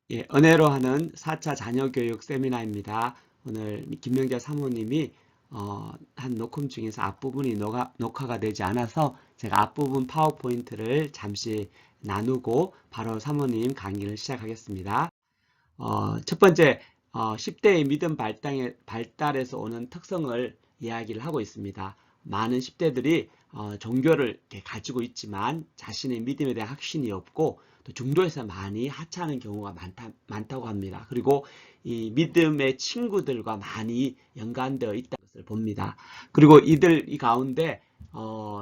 예, 은혜로 하는 4차 자녀교육 세미나입니다. 오늘 김명자 사모님이 한 녹음 중에서 앞부분이 녹화가 되지 않아서 제가 앞부분 파워포인트를 잠시 나누고 바로 사모님 강의를 시작하겠습니다. 첫 번째, 10대의 믿음 발달에서 오는 특성을 이야기를 하고 있습니다. 많은 10대들이 종교를 이렇게 가지고 있지만 자신의 믿음에 대한 확신이 없고 또 중도에서 많이 하차하는 경우가 많다고 합니다. 그리고 이 믿음의 친구들과 많이 연관되어 있다는 것을 봅니다. 그리고 이 가운데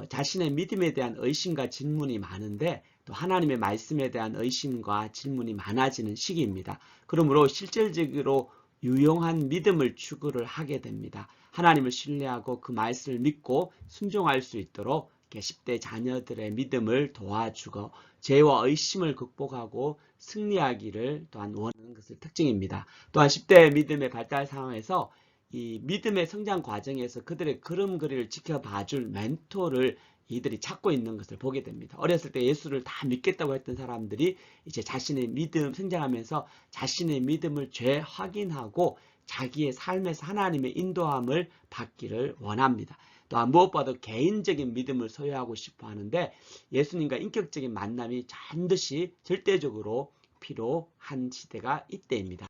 자신의 믿음에 대한 의심과 질문이 많은데 또 하나님의 말씀에 대한 의심과 질문이 많아지는 시기입니다. 그러므로 실질적으로 유용한 믿음을 추구를 하게 됩니다. 하나님을 신뢰하고 그 말씀을 믿고 순종할 수 있도록 10대 자녀들의 믿음을 도와주고 죄와 의심을 극복하고 승리하기를 또한 원하는 것을 특징입니다. 또한 10대의 믿음의 발달 상황에서 이 믿음의 성장 과정에서 그들의 걸음걸이를 지켜봐줄 멘토를 이들이 찾고 있는 것을 보게 됩니다. 어렸을 때 예수를 다 믿겠다고 했던 사람들이 이제 자신의 믿음 성장하면서 자신의 믿음을 재확인하고 자기의 삶에서 하나님의 인도함을 받기를 원합니다. 또한 무엇보다도 개인적인 믿음을 소유하고 싶어 하는데 예수님과 인격적인 만남이 반드시 절대적으로 필요한 시대가 이때입니다.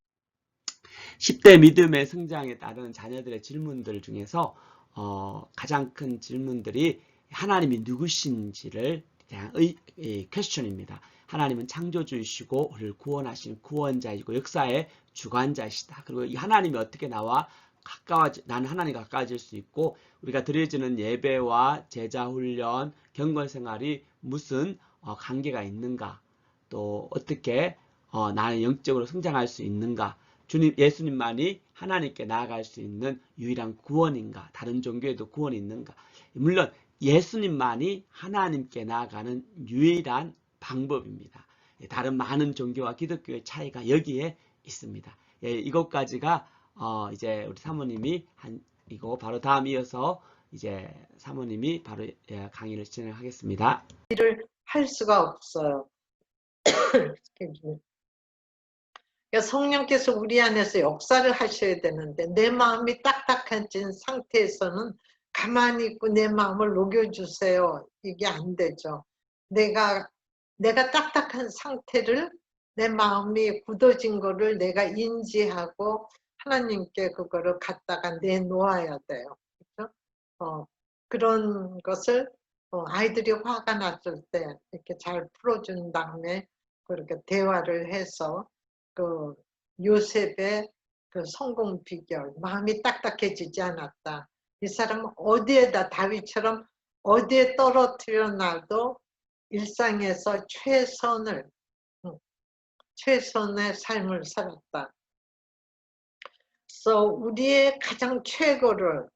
10대 믿음의 성장에 따른 자녀들의 질문들 중에서 가장 큰 질문들이 하나님이 누구신지를 대한 퀘스천입니다. 하나님은 창조주이시고 우리를 구원하신 구원자이고 역사의 주관자이시다. 그리고 이 하나님이 어떻게 나는 하나님과 가까워질 수 있고 우리가 드려지는 예배와 제자훈련, 경건생활이 무슨 관계가 있는가, 또 어떻게 나는 영적으로 성장할 수 있는가, 예수님만이 하나님께 나아갈 수 있는 유일한 구원인가, 다른 종교에도 구원이 있는가. 물론 예수님만이 하나님께 나아가는 유일한 방법입니다. 다른 많은 종교와 기독교의 차이가 여기에 있습니다. 이것까지가 이제 우리 사모님이 이거 바로 다음 이어서 이제 사모님이 바로 강의를 진행하겠습니다. 일을 할 수가 없어요. 그러니까 성령께서 우리 안에서 역사를 하셔야 되는데 내 마음이 딱딱해진 상태에서는 가만히 있고 내 마음을 녹여주세요. 이게 안 되죠. 내가 딱딱한 상태를, 내 마음이 굳어진 거를 내가 인지하고 하나님께 그거를 갖다가 내놓아야 돼요. 그렇죠? 그런 것을 아이들이 화가 났을 때 이렇게 잘 풀어준 다음에 그렇게 대화를 해서 그 요셉의 그 성공 비결, 마음이 딱딱해지지 않았다. 이 사람은 어디에다, 다윗처럼 어디에 떨어뜨려 놔도 일상에서 최선의 삶을 살았다. 그래서 우리의 가장 최고를,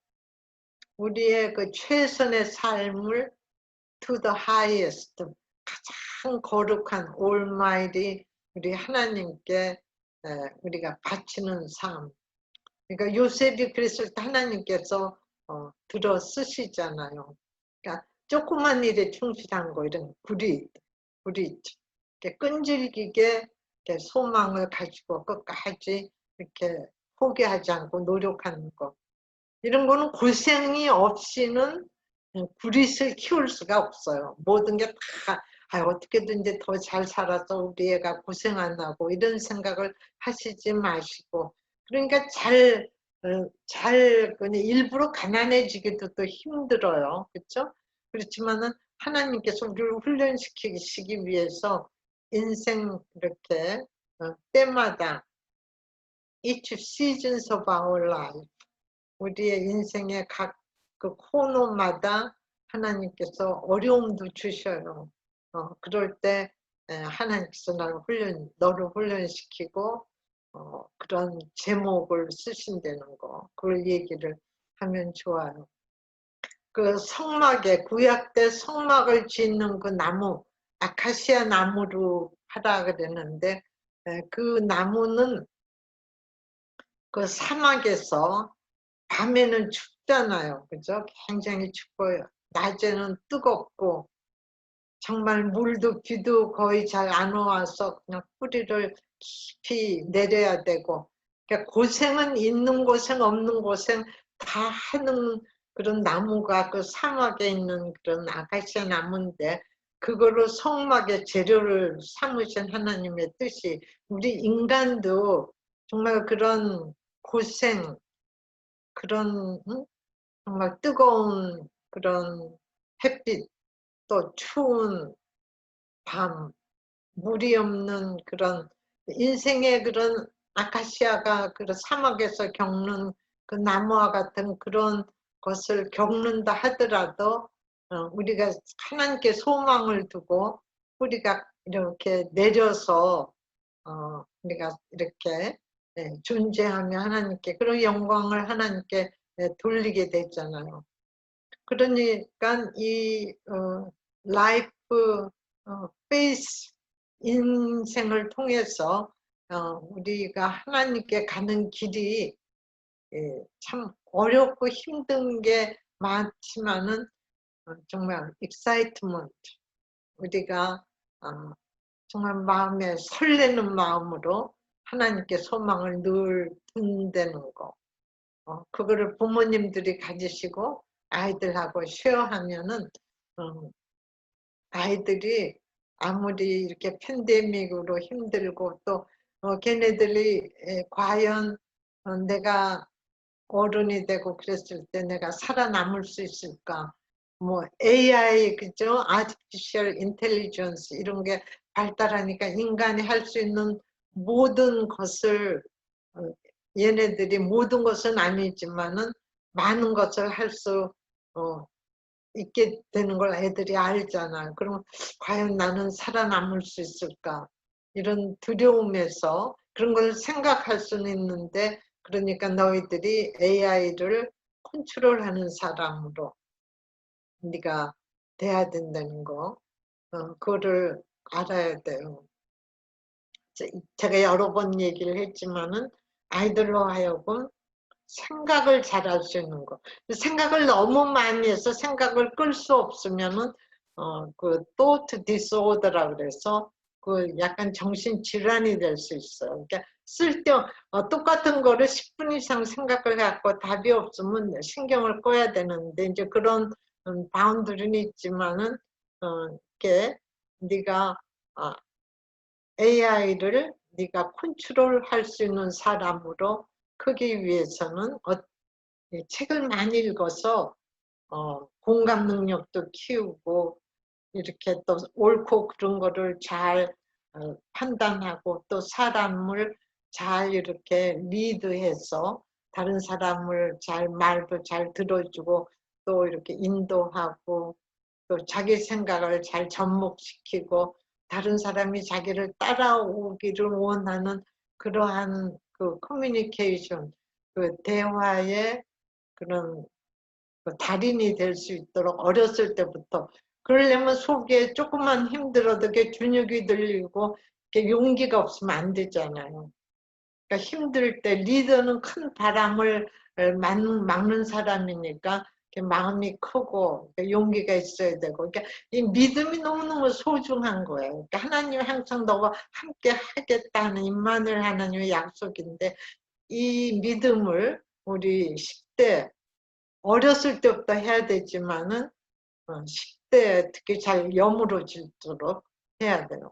우리의 그 최선의 삶을 to the highest, 가장 거룩한 almighty 우리 하나님께 우리가 바치는 삶. 그러니까 요셉이 그랬을 때 하나님께서 들어 쓰시잖아요. 그러니까 조그만 일에 충실한 거, 이런 구리 이렇게 끈질기게 이렇게 소망을 가지고 끝까지 이렇게 포기하지 않고 노력하는 거. 이런 거는 고생이 없이는 구릿을 키울 수가 없어요. 모든 게 다 어떻게든지 더 잘 살아서 우리 애가 고생 안 하고 이런 생각을 하시지 마시고, 그러니까 그냥 일부러 가난해지기도 또 힘들어요. 그렇죠? 그렇지만은 하나님께서 우리를 훈련시키기 위해서 인생 이렇게 때마다 each seasons of our life, 우리의 인생의 각 그 코너마다 하나님께서 어려움도 주셔요. 그럴 때 하나님께서 너를 훈련시키고 그런 제목을 쓰신다는 거, 그걸 얘기를 하면 좋아요. 그 성막에, 구약 때 성막을 짓는 그 나무, 아카시아 나무로 하라 그랬는데 그 나무는 그 사막에서 밤에는 춥잖아요. 그죠? 굉장히 춥고요. 낮에는 뜨겁고 정말 물도 비도 거의 잘 안 와서 그냥 뿌리를 깊이 내려야 되고, 그러니까 고생은 있는 고생 없는 고생 다 하는 그런 나무가 그 사막에 있는 그런 아카시아 나무인데, 그거를 성막의 재료를 삼으신 하나님의 뜻이, 우리 인간도 정말 그런 고생, 그런 정말 뜨거운 그런 햇빛, 또 추운 밤, 물이 없는 그런 인생의 그런 아카시아가 그런 사막에서 겪는 그 나무와 같은 그런 것을 겪는다 하더라도 우리가 하나님께 소망을 두고 우리가 이렇게 내려서 우리가 이렇게 존재하며 하나님께 그런 영광을 하나님께 돌리게 되잖아요. 그러니까 이 라이프 페이스 인생을 통해서 우리가 하나님께 가는 길이 참 어렵고 힘든 게 많지만은 정말 excitement, 우리가 정말 마음에 설레는 마음으로 하나님께 소망을 늘 둔다는 거, 그거를 부모님들이 가지시고 아이들하고 쉐어하면은 아이들이 아무리 이렇게 팬데믹으로 힘들고 또 걔네들이 과연 내가 어른이 되고 그랬을 때 내가 살아남을 수 있을까? 뭐 AI, 그죠? Artificial Intelligence 이런 게 발달하니까 인간이 할 수 있는 모든 것을 얘네들이 모든 것은 아니지만은 많은 것을 할 수 있게 되는 걸 애들이 알잖아요. 그럼 과연 나는 살아남을 수 있을까? 이런 두려움에서 그런 걸 생각할 수는 있는데, 그러니까 너희들이 AI를 컨트롤하는 사람으로 네가 돼야 된다는 거, 그거를 알아야 돼요. 제가 여러 번 얘기를 했지만은 아이들로 하여금 생각을 잘할 수 있는 거. 생각을 너무 많이 해서 생각을 끌 수 없으면은 그 thought disorder라 그래서 그 약간 정신 질환이 될 수 있어요. 그러니까 똑같은 거를 10분 이상 생각을 갖고 답이 없으면 신경을 꺼야 되는데, 이제 그런 바운드리는 있지만은 이렇게 네가 AI를 네가 컨트롤할 수 있는 사람으로 크기 위해서는 책을 많이 읽어서 공감 능력도 키우고, 이렇게 또 옳고 그런 거를 잘 판단하고, 또 사람을 잘 이렇게 리드해서 다른 사람을 잘 말도 잘 들어주고, 또 이렇게 인도하고, 또 자기 생각을 잘 접목시키고 다른 사람이 자기를 따라오기를 원하는 그러한 그 커뮤니케이션, 그 대화의 그런 그 달인이 될 수 있도록 어렸을 때부터. 그러려면 속에 조금만 힘들어도 이렇게 근육이 들리고 이렇게 용기가 없으면 안 되잖아요. 그러니까 힘들 때 리더는 큰 바람을 막는 사람이니까 마음이 크고 용기가 있어야 되고, 그러니까 이 믿음이 너무너무 소중한 거예요. 그러니까 하나님 항상 너와 함께 하겠다는 임마누엘 하나님의 약속인데, 이 믿음을 우리 10대 어렸을 때부터 해야 되지만은 10대 특히 잘 여물어질도록 해야 돼요.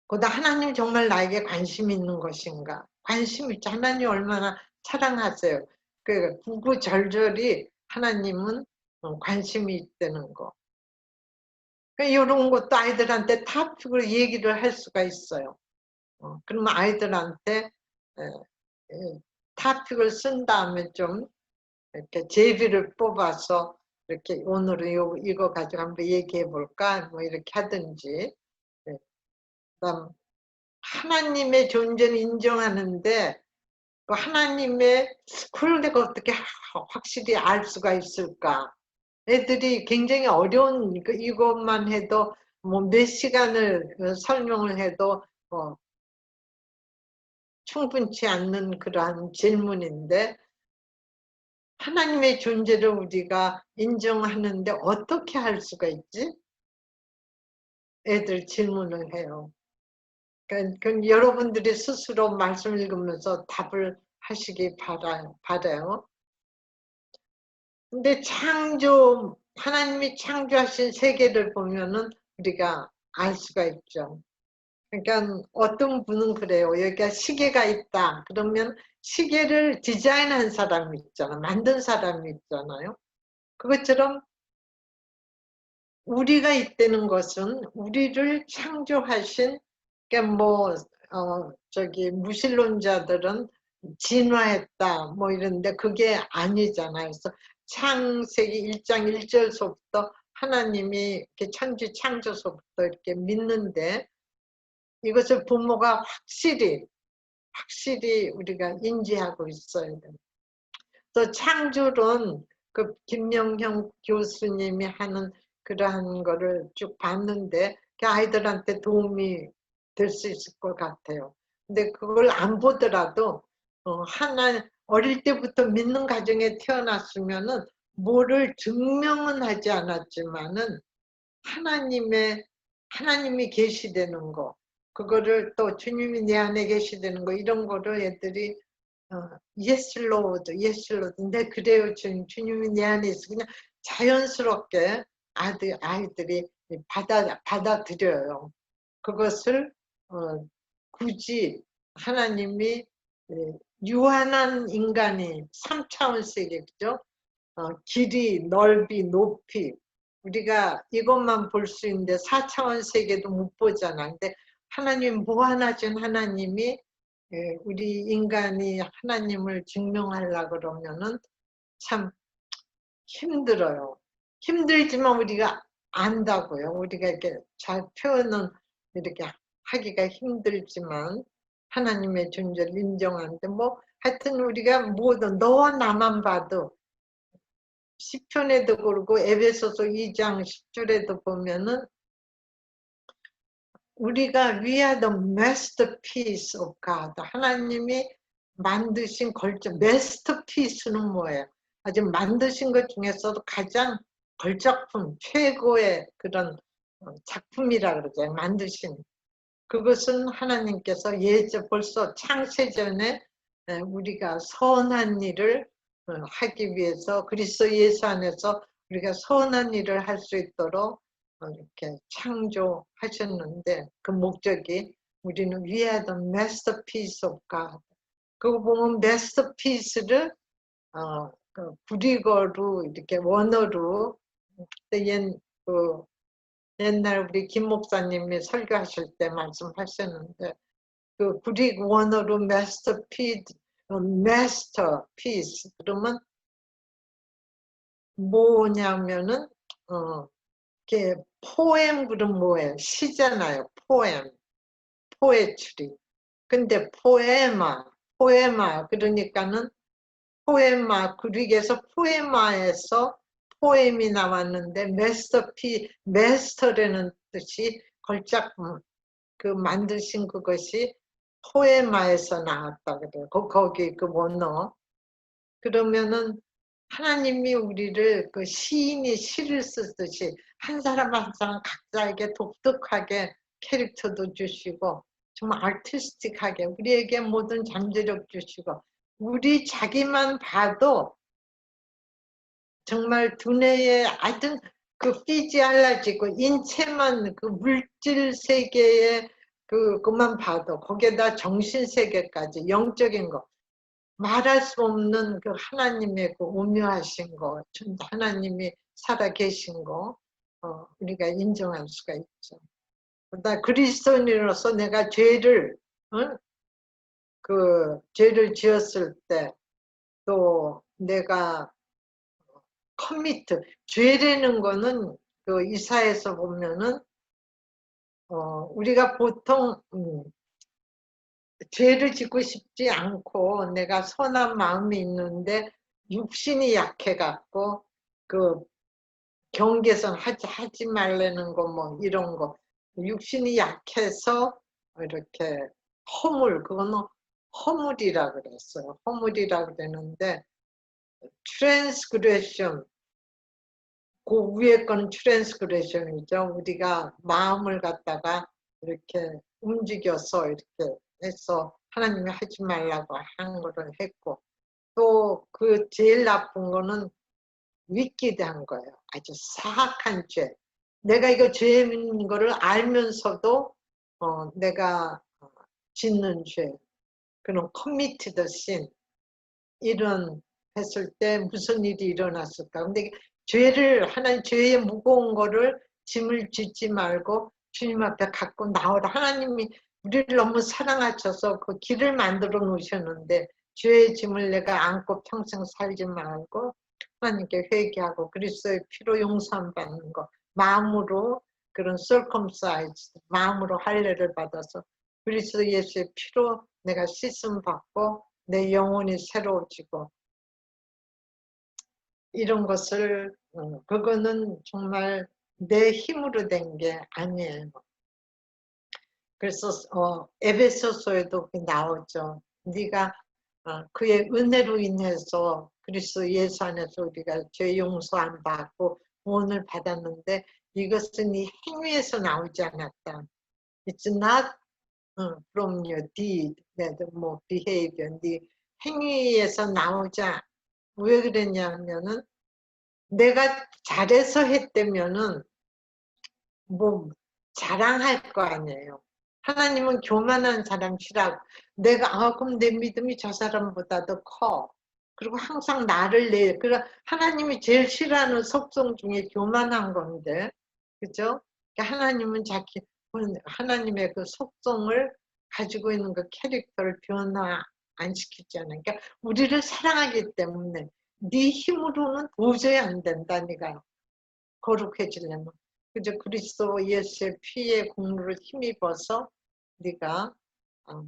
그다 하나님 정말 나에게 관심 있는 것인가? 관심 있죠. 하나님 얼마나 사랑하세요. 그 구구절절히 하나님은 관심이 있다는 거. 이런 것도 아이들한테 탑픽으로 얘기를 할 수가 있어요. 그러면 아이들한테 탑픽을 쓴 다음에 좀 이렇게 제비를 뽑아서 이렇게 오늘은 이거 가지고 한번 얘기해 볼까? 뭐 이렇게 하든지. 그다음 하나님의 존재는 인정하는데 그 하나님의 그걸 내가 어떻게 확실히 알 수가 있을까? 애들이 굉장히 어려운 이것만 해도 뭐 몇 시간을 설명을 해도 충분치 않는 그러한 질문인데, 하나님의 존재를 우리가 인정하는데 어떻게 할 수가 있지? 애들 질문을 해요. 그건 여러분들이 스스로 말씀 읽으면서 답을 하시기 바라요. 근데 하나님이 창조하신 세계를 보면은 우리가 알 수가 있죠. 그러니까 어떤 분은 그래요. 여기가 시계가 있다. 그러면 시계를 디자인한 사람이 있잖아. 만든 사람이 있잖아요. 그것처럼 우리가 있다는 것은 우리를 창조하신, 그러니까 무신론자들은 진화했다 뭐 이런데 그게 아니잖아요. 그래서 창세기 1장 1절서부터 하나님이 이렇게 창조서부터 이렇게 믿는데, 이것을 부모가 확실히 우리가 인지하고 있어야 돼요. 또 창조론, 그 김영형 교수님이 하는 그러한 거를 쭉 봤는데 그 아이들한테 도움이 될 수 있을 것 같아요. 근데 그걸 안 보더라도 어릴 때부터 믿는 가정에 태어났으면은 뭐를 증명은 하지 않았지만은 하나님이 계시되는 거, 그거를 또 주님이 내 안에 계시되는 거, 이런 거를 애들이 yes Lord, yes Lord. 네, 그래요. 주님이 내 안에 있어. 그냥 자연스럽게 아이들이 받아들여요. 그것을 굳이 하나님이 유한한 인간이 3차원 세계, 그죠? 길이, 넓이, 높이, 우리가 이것만 볼 수 있는데 4차원 세계도 못 보잖아. 근데 하나님, 무한하신 하나님이 우리 인간이 하나님을 증명하려고 그러면은 참 힘들어요. 힘들지만 우리가 안다고요. 우리가 이렇게 잘 표현은 이렇게 하기가 힘들지만 하나님의 존재를 인정하는데, 하여튼 우리가 모든 너와 나만 봐도 시편에도 그러고 에베소서 2장 10절에도 보면은 우리가 we are the masterpiece of God. 하나님이 만드신 masterpiece는 뭐예요? 아직 만드신 것 중에서도 가장 걸작품, 최고의 그런 작품이라 그러죠. 만드신. 그것은 하나님께서 벌써 창세전에 우리가 선한 일을 하기 위해서 그리스도 예수 안에서 우리가 선한 일을 할 수 있도록 이렇게 창조하셨는데, 그 목적이 우리는 we are the masterpiece of God. 그거 보면 masterpiece를 구리거로 이렇게 원어로, 옛날 우리 김 목사님이 설교하실 때 말씀하셨는데, 그 구리 원어로 masterpiece 그러면 뭐냐면은 이게 포엠, 그럼 뭐예요? 시잖아요. 포에츄리. 근데 포에마 그러니까는 그릭에서 포에마에서 포엠이 나왔는데 마스터라는 뜻이 걸작품, 그 만드신 그것이 포에마에서 나왔다 그래요. 거기 그 원어. 그러면은 하나님이 우리를 그 시인이 시를 쓰듯이 한 사람 한 사람 각자에게 독특하게 캐릭터도 주시고 정말 아티스틱하게 우리에게 모든 잠재력 주시고, 우리 자기만 봐도 정말 두뇌에 하여튼 그 피지알라지고 인체만 그 물질 세계에 그것만 봐도 거기에다 정신 세계까지 영적인 거, 말할 수 없는 그 하나님의 그 오묘하신 거, 하나님이 살아계신 거 우리가 인정할 수가 있죠. 나 그리스도인으로서 내가 죄를 지었을 때, 또 내가 죄라는 거는 그 이사에서 보면은 우리가 보통 죄를 짓고 싶지 않고 내가 선한 마음이 있는데 육신이 약해갖고 그 경계선 하지 말라는 거 뭐 이런 거, 육신이 약해서 이렇게 그거는 허물이라 그랬어요. 허물이라 그랬는데 트랜스그레션, 그 위에 건 트랜스그레션이죠. 우리가 마음을 갖다가 이렇게 움직여서 이렇게 해서 하나님이 하지 말라고 한 거를 했고, 또 그 제일 나쁜 거는 위키드한 거예요. 아주 사악한 죄. 내가 이거 죄인 거를 알면서도 내가 짓는 죄, 그런 committed sin, 이런 했을 때 무슨 일이 일어났을까. 근데 죄를, 하나님 죄의 무거운 거를 짐을 짓지 말고 주님 앞에 갖고 나오라. 하나님이 우리를 너무 사랑하셔서 그 길을 만들어 놓으셨는데, 죄의 짐을 내가 안고 평생 살지 말고 하나님께 회개하고 그리스도의 피로 용서함 받는 거, 마음으로, 그런 circumcised 마음으로 할례를 받아서 그리스도 예수의 피로 내가 씻음 받고 내 영혼이 새로워지고, 이런 것을 그거는 정말 내 힘으로 된 게 아니에요. 그래서 에베소서에도 나오죠. 네가 그의 은혜로 인해서 그리스도 예수 안에서 우리가 죄 용서함 받고 구원을 받았는데, 이것은 네 행위에서 나오지 않았다. It's not from your deed, 뭐 behavior, 네 행위에서 나오자. 왜 그랬냐면은 내가 잘해서 했다면은 뭐 자랑할 거 아니에요. 하나님은 교만한 사람 싫어하고, 내가 그럼 내 믿음이 저 사람보다 더 커. 그리고 항상 나를 그래, 하나님이 제일 싫어하는 속성 중에 교만한 건데, 그죠? 그러니까 하나님은 하나님의 그 속성을 가지고 있는 그 캐릭터를 변화 안 시키잖아요. 그러니까 우리를 사랑하기 때문에 네 힘으로는 도저히 안 된다. 네가 거룩해지려면, 그저 그리스도 예수의 피의 공로를 힘입어서 네가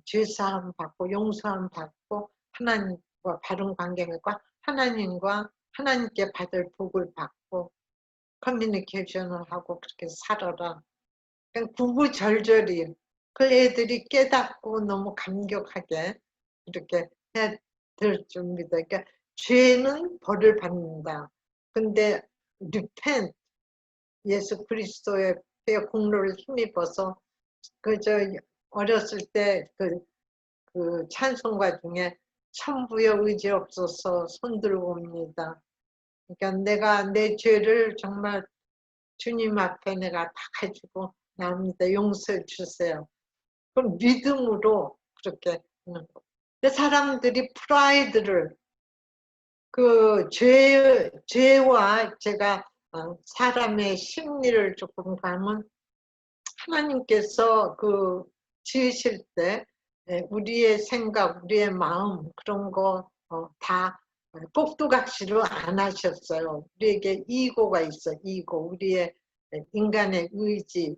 죄사함 받고 용서함 받고 하나님과 바른 관계가, 하나님과 하나님께 받을 복을 받고 커뮤니케이션을 하고 그렇게 살아라. 그냥 구구절절히 그 애들이 깨닫고 너무 감격하게 이렇게 해야 될 줄입니다. 그러니까 죄는 벌을 받는다. 근데 repent, 예수 그리스도의 피의 공로를 힘입어서, 그저 어렸을 때 그 찬송가 중에 천부의 의지 없어서 손들고 옵니다. 그러니까 내가 내 죄를 정말 주님 앞에 내가 다 가지고 나옵니다. 용서해 주세요. 그럼 믿음으로 그렇게 하는 거. 근데 사람들이 프라이드를, 그 죄와 제가 사람의 심리를 조금 가면, 하나님께서 그 지으실 때 우리의 생각, 우리의 마음, 그런 거 다 꼭두각시로 안 하셨어요. 우리에게 이고가 있어. 이고, 우리의 인간의 의지,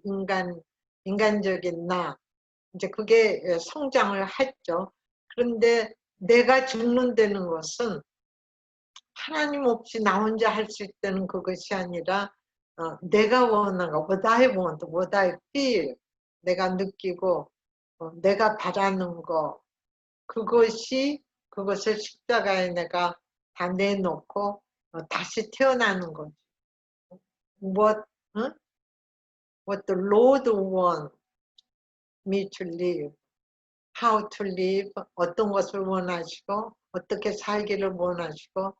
인간적인 나, 이제 그게 성장을 했죠. 그런데 내가 죽는다는 것은 하나님 없이 나 혼자 할 수 있다는 그것이 아니라, 내가 원하는 거, what I want, what I feel, 내가 느끼고 내가 바라는 거, 그것을 십자가에 내가 다 내놓고 다시 태어나는 거지. What, 응? What the Lord wants me to live, how to live, 어떤 것을 원하시고 어떻게 살기를 원하시고,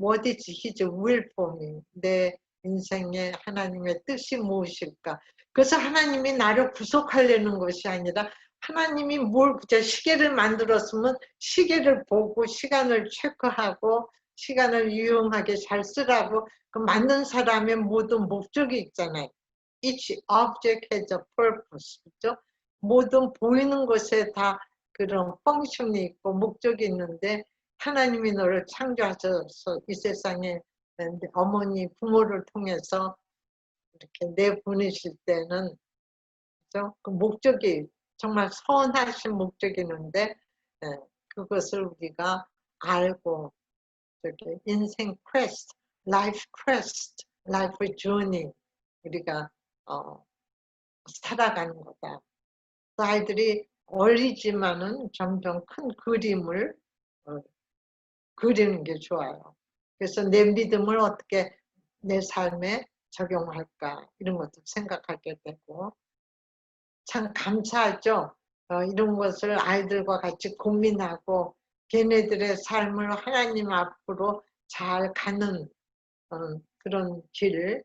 what is His will for me, 내 인생에 하나님의 뜻이 무엇일까. 그래서 하나님이 나를 구속하려는 것이 아니라, 하나님이 뭘 그저 시계를 만들었으면 시계를 보고 시간을 체크하고 시간을 유용하게 잘 쓰라고 그 만든 사람의 모든 목적이 있잖아요. Each object has a purpose, 그죠? 모든 보이는 것에 다 그런 펑션이 있고 목적이 있는데, 하나님이 너를 창조하셔서 이 세상에 어머니 부모를 통해서 이렇게 내보내실 때는, 그죠? 그 목적이 정말 선하신 목적이 있는데, 그것을 우리가 알고 저기 인생 퀘스트, 라이프 퀘스트, 라이프 조니, 우리가 살아가는 거다. 그 아이들이 어리지만은 점점 큰 그림을 그리는 게 좋아요. 그래서 내 믿음을 어떻게 내 삶에 적용할까, 이런 것도 생각하게 되고, 참 감사하죠. 이런 것을 아이들과 같이 고민하고 걔네들의 삶을 하나님 앞으로 잘 가는 그런 길을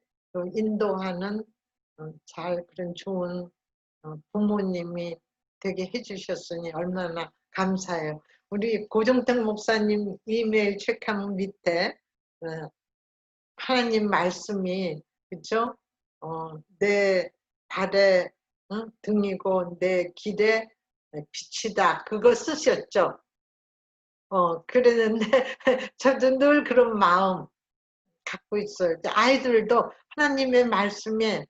인도하는 잘 그런 좋은 부모님이 되게 해주셨으니 얼마나 감사해요. 우리 고정택 목사님 이메일 체크하면 밑에 하나님 말씀이 그죠? 내 발의 등이고 내 길의 빛이다. 그거 쓰셨죠? 그랬는데 저도 늘 그런 마음 갖고 있어요. 아이들도 하나님의 말씀이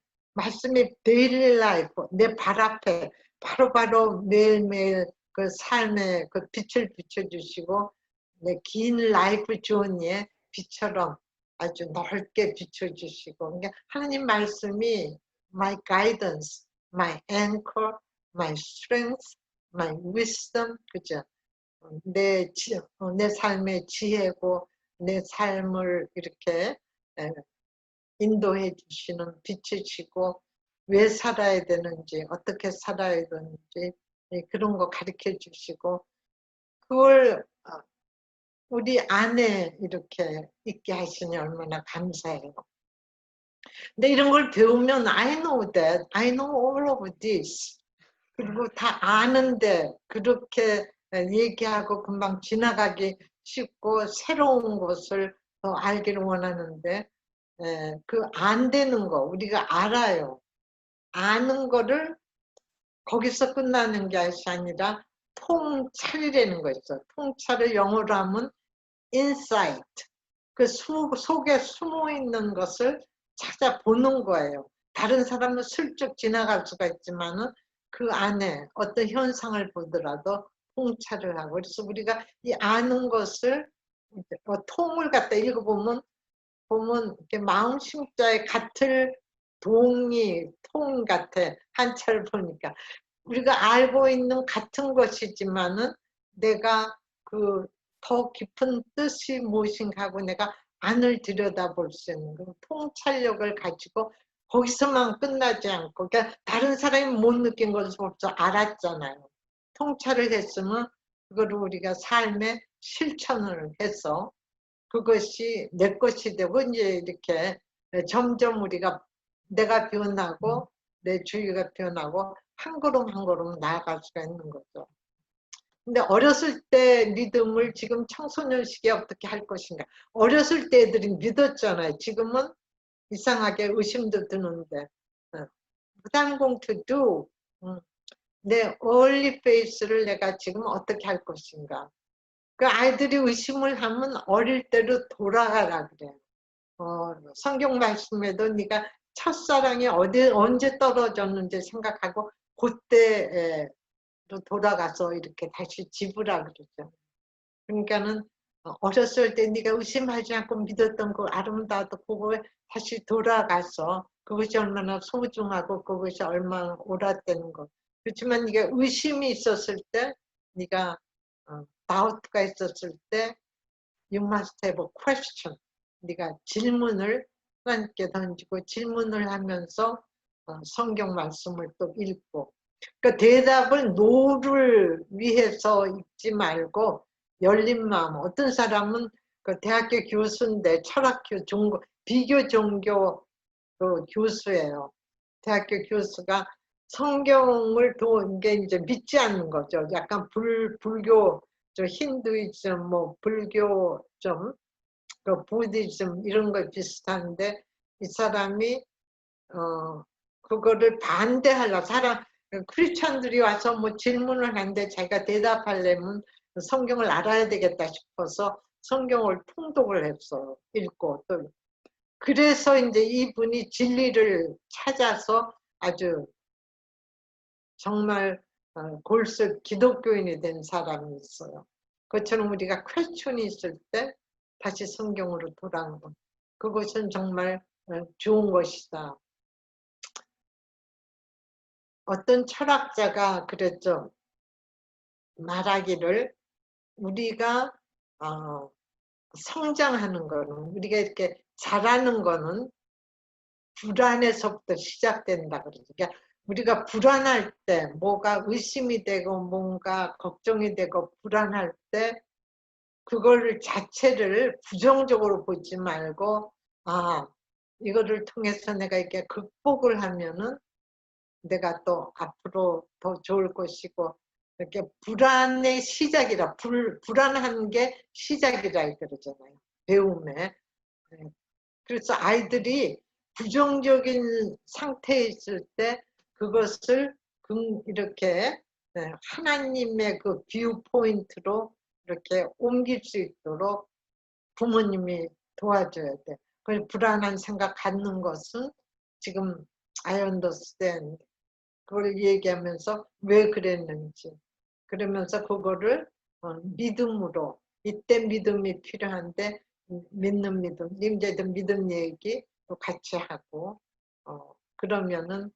데일리 라이프, 내 발 앞에 바로바로 매일매일 그 삶의 그 빛을 비춰주시고 내 긴 라이프 조니에 빛처럼 아주 넓게 비춰주시고 그러니까 하나님 말씀이 my guidance, my anchor, my strength, my wisdom 그죠? 내 삶의 지혜고 내 삶을 이렇게 인도해 주시는 빛이시고 왜 살아야 되는지 어떻게 살아야 되는지 그런 거 가르쳐 주시고 그걸 우리 안에 이렇게 있게 하시니 얼마나 감사해요. 근데 이런 걸 배우면 I know that, I know all of this 그리고 다 아는데 그렇게 얘기하고 금방 지나가기 쉽고 새로운 것을 더 알기를 원하는데 그 안 되는 거 우리가 알아요. 아는 거를 거기서 끝나는 게 아니라 통찰이라는 거 있어. 통찰을 영어로 하면 insight. 그 속에 숨어 있는 것을 찾아보는 거예요. 다른 사람은 슬쩍 지나갈 수가 있지만은 그 안에 어떤 현상을 보더라도 통찰을 하고 그래서 우리가 이 아는 것을 통을 갖다 읽어보면 이렇게 마음 심자에 같을 동이 통 같아 한자를 보니까 우리가 알고 있는 같은 것이지만은 내가 그 더 깊은 뜻이 무엇인가 하고 내가 안을 들여다볼 수 있는 그 통찰력을 가지고 거기서만 끝나지 않고 그러니까 다른 사람이 못 느낀 것을 벌써 알았잖아요. 통찰을 했으면 그거를 우리가 삶에 실천을 해서 그것이 내 것이 되고 이제 이렇게 점점 우리가 내가 변하고 내 주위가 변하고 한 걸음 한 걸음 나아갈 수가 있는 거죠. 근데 어렸을 때 믿음을 지금 청소년 시기에 어떻게 할 것인가. 어렸을 때 애들이 믿었잖아요. 지금은 이상하게 의심도 드는데. What I'm going to do? 내 early faith를 내가 지금 어떻게 할 것인가. 그 아이들이 의심을 하면 어릴 때로 돌아가라 그래요. 성경 말씀에도 네가 첫사랑이 언제 떨어졌는지 생각하고 그때로 돌아가서 이렇게 다시 집으라 그러죠. 그러니까는 어렸을 때 네가 의심하지 않고 믿었던 그 아름다웠던 그거에 다시 돌아가서 그것이 얼마나 소중하고 그것이 얼마나 옳았다는 것. 그렇지만 네가 의심이 있었을 때 네가 doubt가 있었을 때 you must have a question. 네가 질문을 하나님께 던지고 질문을 하면서 성경 말씀을 또 읽고 그러니까 대답을 no를 위해서 읽지 말고 열린 마음 어떤 사람은 그 대학교 교수인데 철학교 종교 비교 종교 그 교수예요. 대학교 교수가 성경을 이게 이제 믿지 않는 거죠. 약간 불교 저 힌두이즘 뭐 불교 좀 그 부디즘 이런 거 비슷한데 이 사람이 그거를 반대하려 크리스천들이 와서 뭐 질문을 하는데 자기가 대답하려면 성경을 알아야 되겠다 싶어서 성경을 통독을 했어요. 읽고 또 그래서 이제 이분이 진리를 찾아서 아주 정말 골수 기독교인이 된 사람이 있어요. 그것처럼 우리가 퀘스천이 있을 때 다시 성경으로 돌아오는 것. 그것은 정말 좋은 것이다. 어떤 철학자가 그랬죠. 말하기를 우리가 성장하는 거는 우리가 이렇게 자라는 거는 불안에서부터 시작된다 그러죠. 그러니까 우리가 불안할 때, 뭐가 의심이 되고 뭔가 걱정이 되고 불안할 때 그거를 자체를 부정적으로 보지 말고 이거를 통해서 내가 이렇게 극복을 하면은 내가 또 앞으로 더 좋을 것이고 이렇게 불안의 시작이라 불안한 게 시작이라 그러잖아요. 배움에. 네. 그래서 아이들이 부정적인 상태에 있을 때 그것을 이렇게 하나님의 그 뷰 포인트로 이렇게 옮길 수 있도록 부모님이 도와줘야 돼. 그 불안한 생각 갖는 것은 지금 I understand 그걸 얘기하면서 왜 그랬는지 그러면서 그거를 믿음으로 이때 믿음이 필요한데 믿는 믿음 님제들 믿음 얘기도 같이 하고 그러면은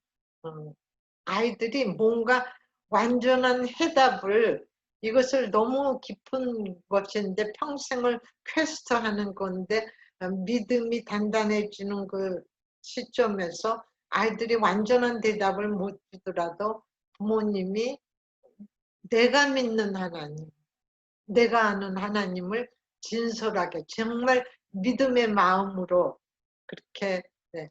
아이들이 뭔가 완전한 해답을 이것을 너무 깊은 것인데 평생을 퀘스트하는 건데 믿음이 단단해지는 그 시점에서 아이들이 완전한 대답을 못 주더라도 부모님이 내가 믿는 하나님, 내가 아는 하나님을 진솔하게 정말 믿음의 마음으로 그렇게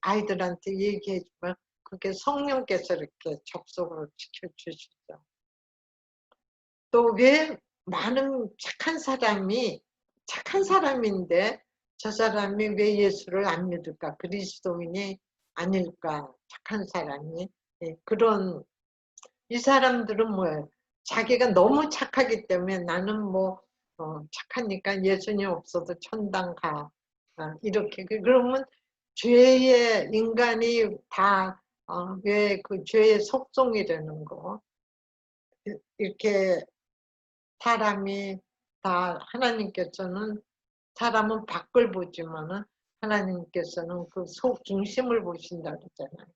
아이들한테 얘기해 주면 그게 성령께서 이렇게 접속을 시켜주시죠. 또 왜 많은 착한 사람인데 저 사람이 왜 예수를 안 믿을까? 그리스도인이 아닐까? 착한 사람이. 그런 이 사람들은 뭐예요? 자기가 너무 착하기 때문에 나는 뭐 착하니까 예수님 없어도 천당 가. 이렇게 그러면 죄의 인간이 다 왜 그 죄의 속성이라는 거 이렇게 사람이 다 하나님께서는 사람은 밖을 보지만은 하나님께서는 그 속 중심을 보신다 그러잖아요.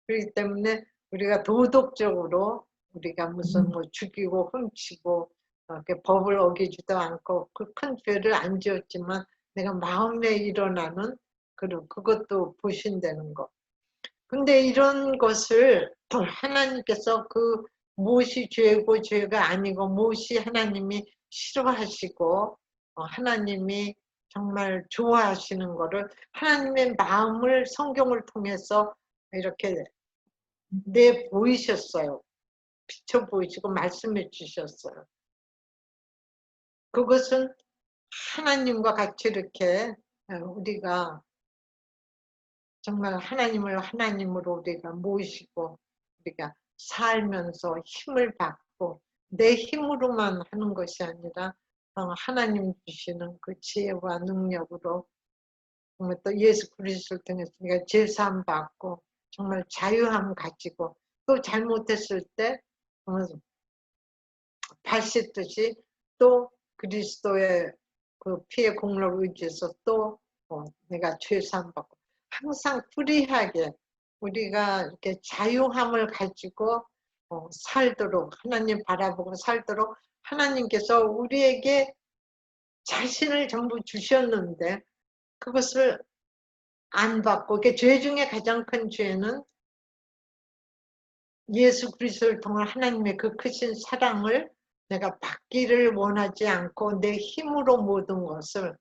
그렇기 때문에 우리가 도덕적으로 우리가 무슨 뭐 죽이고 훔치고 이렇게 법을 어기지도 않고 그 큰 죄를 안 지었지만 내가 마음에 일어나는 그것도 보신다는 거. 근데 이런 것을 하나님께서 그 무엇이 죄고 죄가 아니고 무엇이 하나님이 싫어하시고 하나님이 정말 좋아하시는 거를 하나님의 마음을 성경을 통해서 이렇게 보이셨어요. 비춰 보이시고 말씀해 주셨어요. 그것은 하나님과 같이 이렇게 우리가 정말 하나님을 하나님으로 우리가 모시고 우리가 살면서 힘을 받고 내 힘으로만 하는 것이 아니라 하나님 주시는 그 지혜와 능력으로 정말 또 예수 그리스도를 통해서 우리가 제사함 받고 정말 자유함 가지고 또 잘못했을 때 발 씻듯이 또 그리스도의 그 피의 공로를 의지해서 또 내가 죄사함 받고 항상 프리하게 우리가 이렇게 자유함을 가지고 살도록 하나님 바라보고 살도록 하나님께서 우리에게 자신을 전부 주셨는데 그것을 안 받고 이게 죄 중에 가장 큰 죄는 예수 그리스도를 통한 하나님의 그 크신 사랑을 내가 받기를 원하지 않고 내 힘으로 모든 것을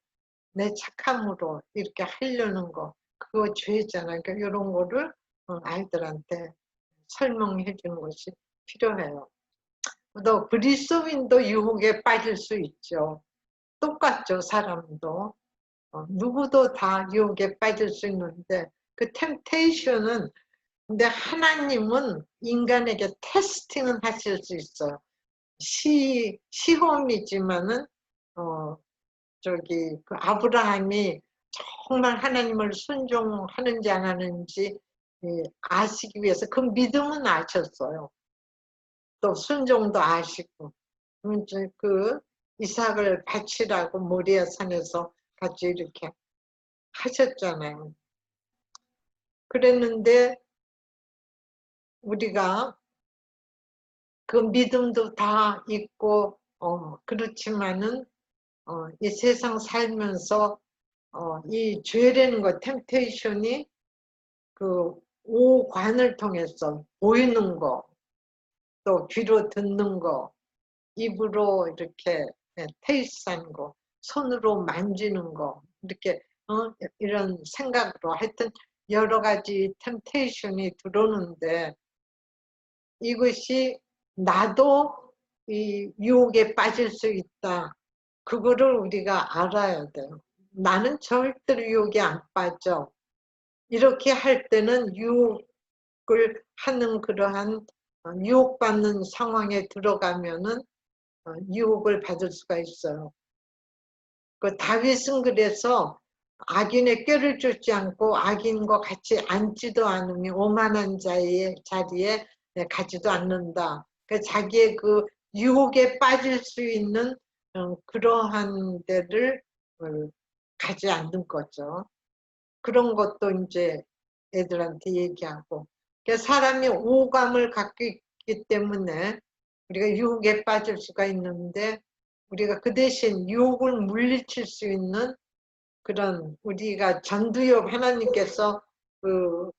내 착함으로 이렇게 하려는 거 그거 죄잖아요. 그러니까 이런 거를 아이들한테 설명해 주는 것이 필요해요. 또 그리스도인도 유혹에 빠질 수 있죠. 똑같죠. 사람도 누구도 다 유혹에 빠질 수 있는데 그 템테이션은 근데 하나님은 인간에게 테스팅은 하실 수 있어요. 시험이지만은 그 아브라함이 정말 하나님을 순종하는지 안 하는지 아시기 위해서 그 믿음은 아셨어요. 또 순종도 아시고 그 이삭을 바치라고 모리아 산에서 같이 이렇게 하셨잖아요. 그랬는데 우리가 그 믿음도 다 있고 그렇지만은 이 세상 살면서 이 죄라는 거 템테이션이 그 오관을 통해서 보이는 거, 또 귀로 듣는 거, 입으로 이렇게 테이스트한 거, 손으로 만지는 거, 이렇게 이런 생각으로 하여튼 여러 가지 템테이션이 들어오는데 이것이 나도 이 유혹에 빠질 수 있다. 그거를 우리가 알아야 돼요. 나는 절대로 유혹에 안 빠져. 이렇게 할 때는 유혹을 하는 그러한 유혹받는 상황에 들어가면은 유혹을 받을 수가 있어요. 그 다윗은 그래서 악인의 꾀를 쫓지 않고 악인과 같이 앉지도 않으며 오만한 자의 자리에 가지도 않는다. 그 자기의 그 유혹에 빠질 수 있는 그러한 데를 가지 않는 거죠. 그런 것도 이제 애들한테 얘기하고. 그러니까 사람이 오감을 갖고 있기 때문에 우리가 유혹에 빠질 수가 있는데 우리가 그 대신 유혹을 물리칠 수 있는 그런 우리가 전두엽 하나님께서 그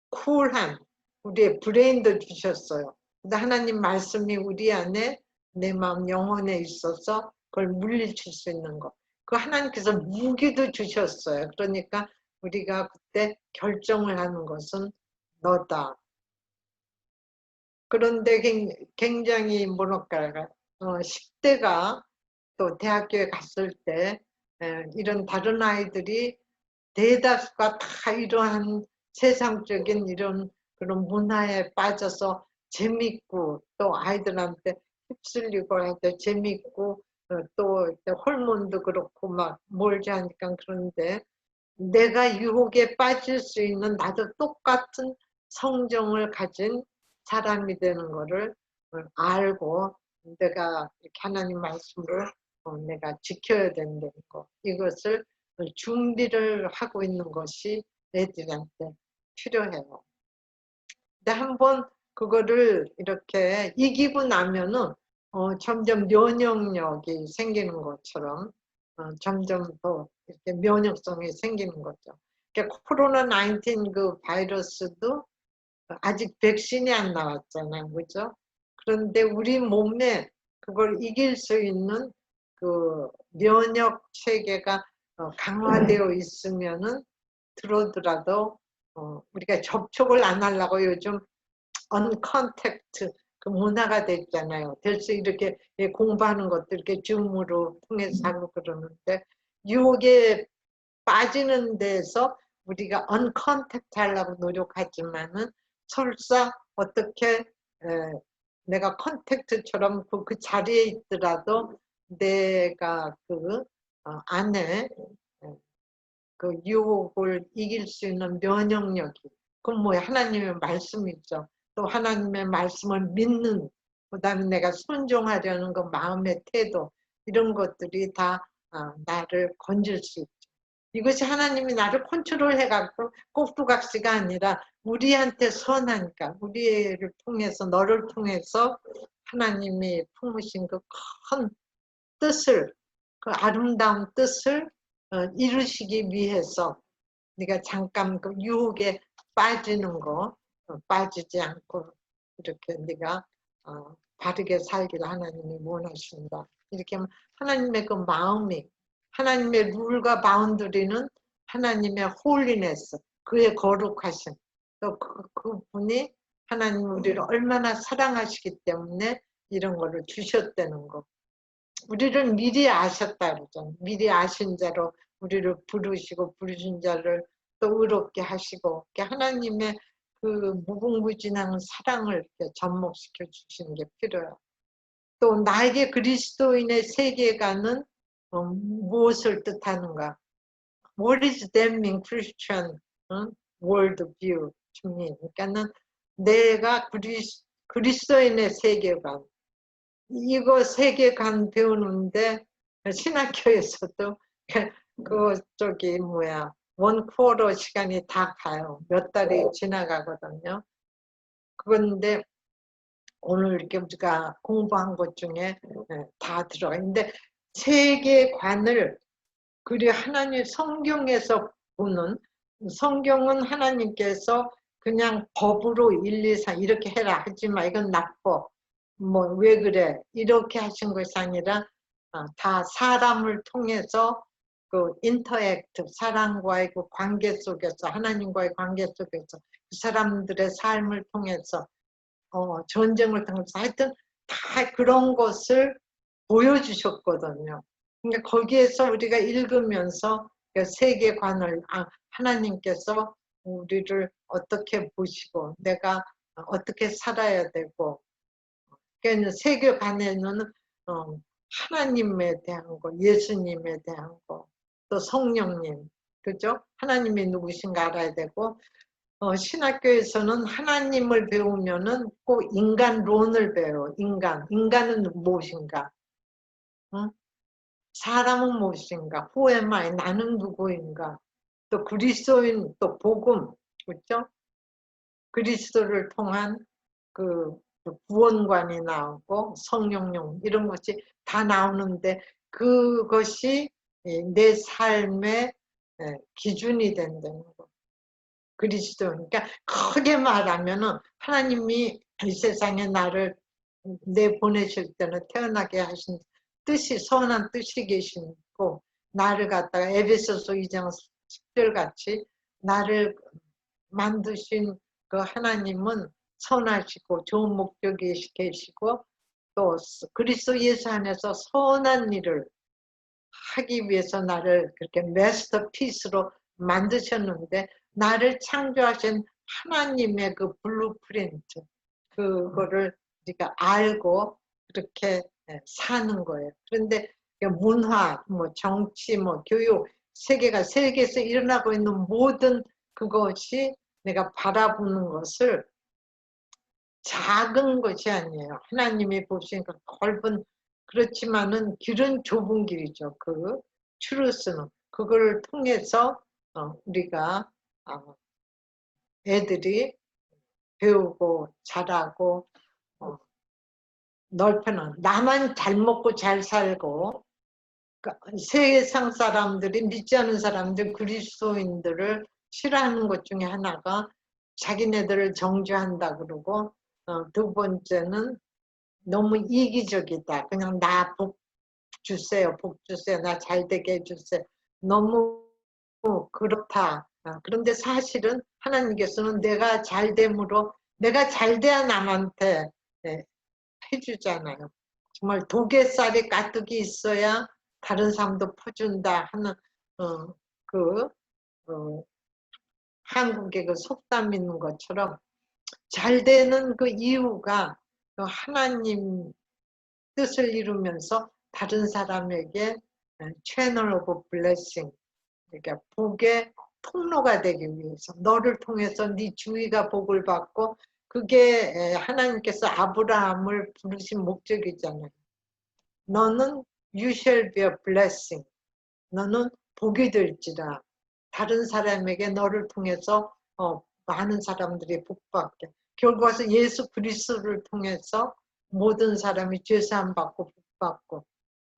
쿨한 우리의 브레인도 주셨어요. 근데 하나님 말씀이 우리 안에 내 마음 영혼에 있어서 그걸 물리칠 수 있는 거. 그 하나님께서 무기도 주셨어요. 그러니까 우리가 그때 결정을 하는 것은 너다. 그런데 굉장히 뭐랄까 10대가 또 대학교에 갔을 때 이런 다른 아이들이 대다수가 다 이러한 세상적인 이런 그런 문화에 빠져서 재밌고 또 아이들한테 휩쓸리고 할 때 재밌고 또 호르몬도 그렇고 막 몰지 하니까 그런데 내가 유혹에 빠질 수 있는 나도 똑같은 성정을 가진 사람이 되는 거를 알고 내가 이렇게 하나님 말씀을 내가 지켜야 된다는 거 이것을 준비를 하고 있는 것이 애들한테 필요해요. 근데 한번 그거를 이렇게 이기고 나면은 점점 면역력이 생기는 것처럼 점점 더 이렇게 면역성이 생기는 거죠. 그러니까 코로나 19 그 바이러스도 아직 백신이 안 나왔잖아요, 그죠? 그런데 우리 몸에 그걸 이길 수 있는 그 면역 체계가 강화되어 있으면은 들어오더라도 우리가 접촉을 안 하려고 요즘 언컨택트 그 문화가 됐잖아요. 될수 이렇게 공부하는 것도 이렇게 줌으로 통해서 하고 그러는데 유혹에 빠지는 데서 우리가 언컨택트 하려고 노력하지만은 설사 어떻게 내가 컨택트처럼 그 자리에 있더라도 내가 그 안에 그 유혹을 이길 수 있는 면역력이 그건 뭐야 하나님의 말씀이죠. 또 하나님의 말씀을 믿는 그다음에 내가 순종하려는 그 마음의 태도 이런 것들이 다 나를 건질 수 있죠. 이것이 하나님이 나를 컨트롤해갖고 꼭두각시가 아니라 우리한테 선하니까 우리를 통해서 너를 통해서 하나님이 품으신 그 큰 뜻을 그 아름다운 뜻을 이루시기 위해서 네가 잠깐 그 유혹에 빠지는 거 빠지지 않고 이렇게 네가 바르게 살기를 하나님이 원하신다. 이렇게 하면 하나님의 그 마음이 하나님의 룰과 바운드리는 하나님의 홀리네스 그의 거룩하심 또 그분이 하나님 우리를 얼마나 사랑하시기 때문에 이런 거를 주셨다는 거. 우리를 미리 아셨다 그러죠. 미리 아신 자로 우리를 부르시고 부르신 자를 또 의롭게 하시고 하나님의 그 무궁무진한 사랑을 이렇게 접목시켜 주시는 게 필요해요. 또 나에게 그리스도인의 세계관은 무엇을 뜻하는가? What is that mean Christian world view to me? 그러니까는 내가 그리스도인의 세계관 이거 세계관 배우는데 신학교에서도 그 저기 뭐야 원 쿼터 시간이 다 가요. 몇 달이 지나가거든요. 그런데 오늘 이렇게 우리가 공부한 것 중에 다 들어가 있는데 세계관을 그리 하나님 성경에서 보는 성경은 하나님께서 그냥 법으로 1, 2, 3 이렇게 해라 하지만 이건 나빠. 뭐 왜 그래? 이렇게 하신 것이 아니라 다 사람을 통해서 그 인터액트, 사람과의 그 관계 속에서, 하나님과의 관계 속에서 그 사람들의 삶을 통해서 전쟁을 통해서 하여튼 다 그런 것을 보여주셨거든요. 그러니까 거기에서 우리가 읽으면서 세계관을 하나님께서 우리를 어떻게 보시고 내가 어떻게 살아야 되고 그러니까 세계관에는 하나님에 대한 거, 예수님에 대한 거, 또 성령님, 그죠? 하나님이 누구신가 알아야 되고 신학교에서는 하나님을 배우면은 꼭 인간론을 배워. 인간은 무엇인가? 응? 사람은 무엇인가? Who am I? 나는 누구인가? 또 그리스도인, 또 복음, 그렇죠? 그리스도를 통한 그 구원관이 나오고 성령용 이런 것이 다 나오는데 그것이 내 삶의 기준이 된다는 거. 그리스도. 그러니까 크게 말하면은 하나님이 이 세상에 나를 내보내실 때는 태어나게 하신 뜻이 선한 뜻이 계시고 나를 갖다가 에베소서 2장 10절 같이 나를 만드신 그 하나님은 선하시고 좋은 목적이 계시고 또 그리스도 예수 안에서 선한 일을 하기 위해서 나를 그렇게 마스터피스로 만드셨는데 나를 창조하신 하나님의 그 블루프린트 그거를 우리가 알고 그렇게 사는 거예요. 그런데 문화, 뭐 정치, 뭐 교육, 세계에서 일어나고 있는 모든 그것이 내가 바라보는 것을 작은 것이 아니에요. 하나님이 보시니까 넓은 그렇지만은 길은 좁은 길이죠. 그 추루스는 그걸 통해서 우리가 애들이 배우고 자라고 넓혀놓은 나만 잘 먹고 잘 살고 세상 사람들이 믿지 않은 사람들 그리스도인들을 싫어하는 것 중에 하나가 자기네들을 정죄한다 그러고 두 번째는 너무 이기적이다. 그냥 나 복 주세요. 복 주세요. 나 잘되게 해주세요. 너무 그렇다. 그런데 사실은 하나님께서는 내가 잘됨으로 내가 잘돼야 남한테 해주잖아요. 정말 도개살이 가득이 있어야 다른 사람도 퍼준다 하는 그 한국의 그 속담 있는 것처럼 잘 되는 그 이유가 그 하나님 뜻을 이루면서 다른 사람에게 채널 오브 블레싱 그러니까 복의 통로가 되기 위해서 너를 통해서 네 주위가 복을 받고 그게 하나님께서 아브라함을 부르신 목적이잖아요. 너는 you shall be a blessing. 너는 복이 될지라. 다른 사람에게 너를 통해서 많은 사람들이 복받게. 결국 와서 예수 그리스도를 통해서 모든 사람이 죄사함 받고 복받고.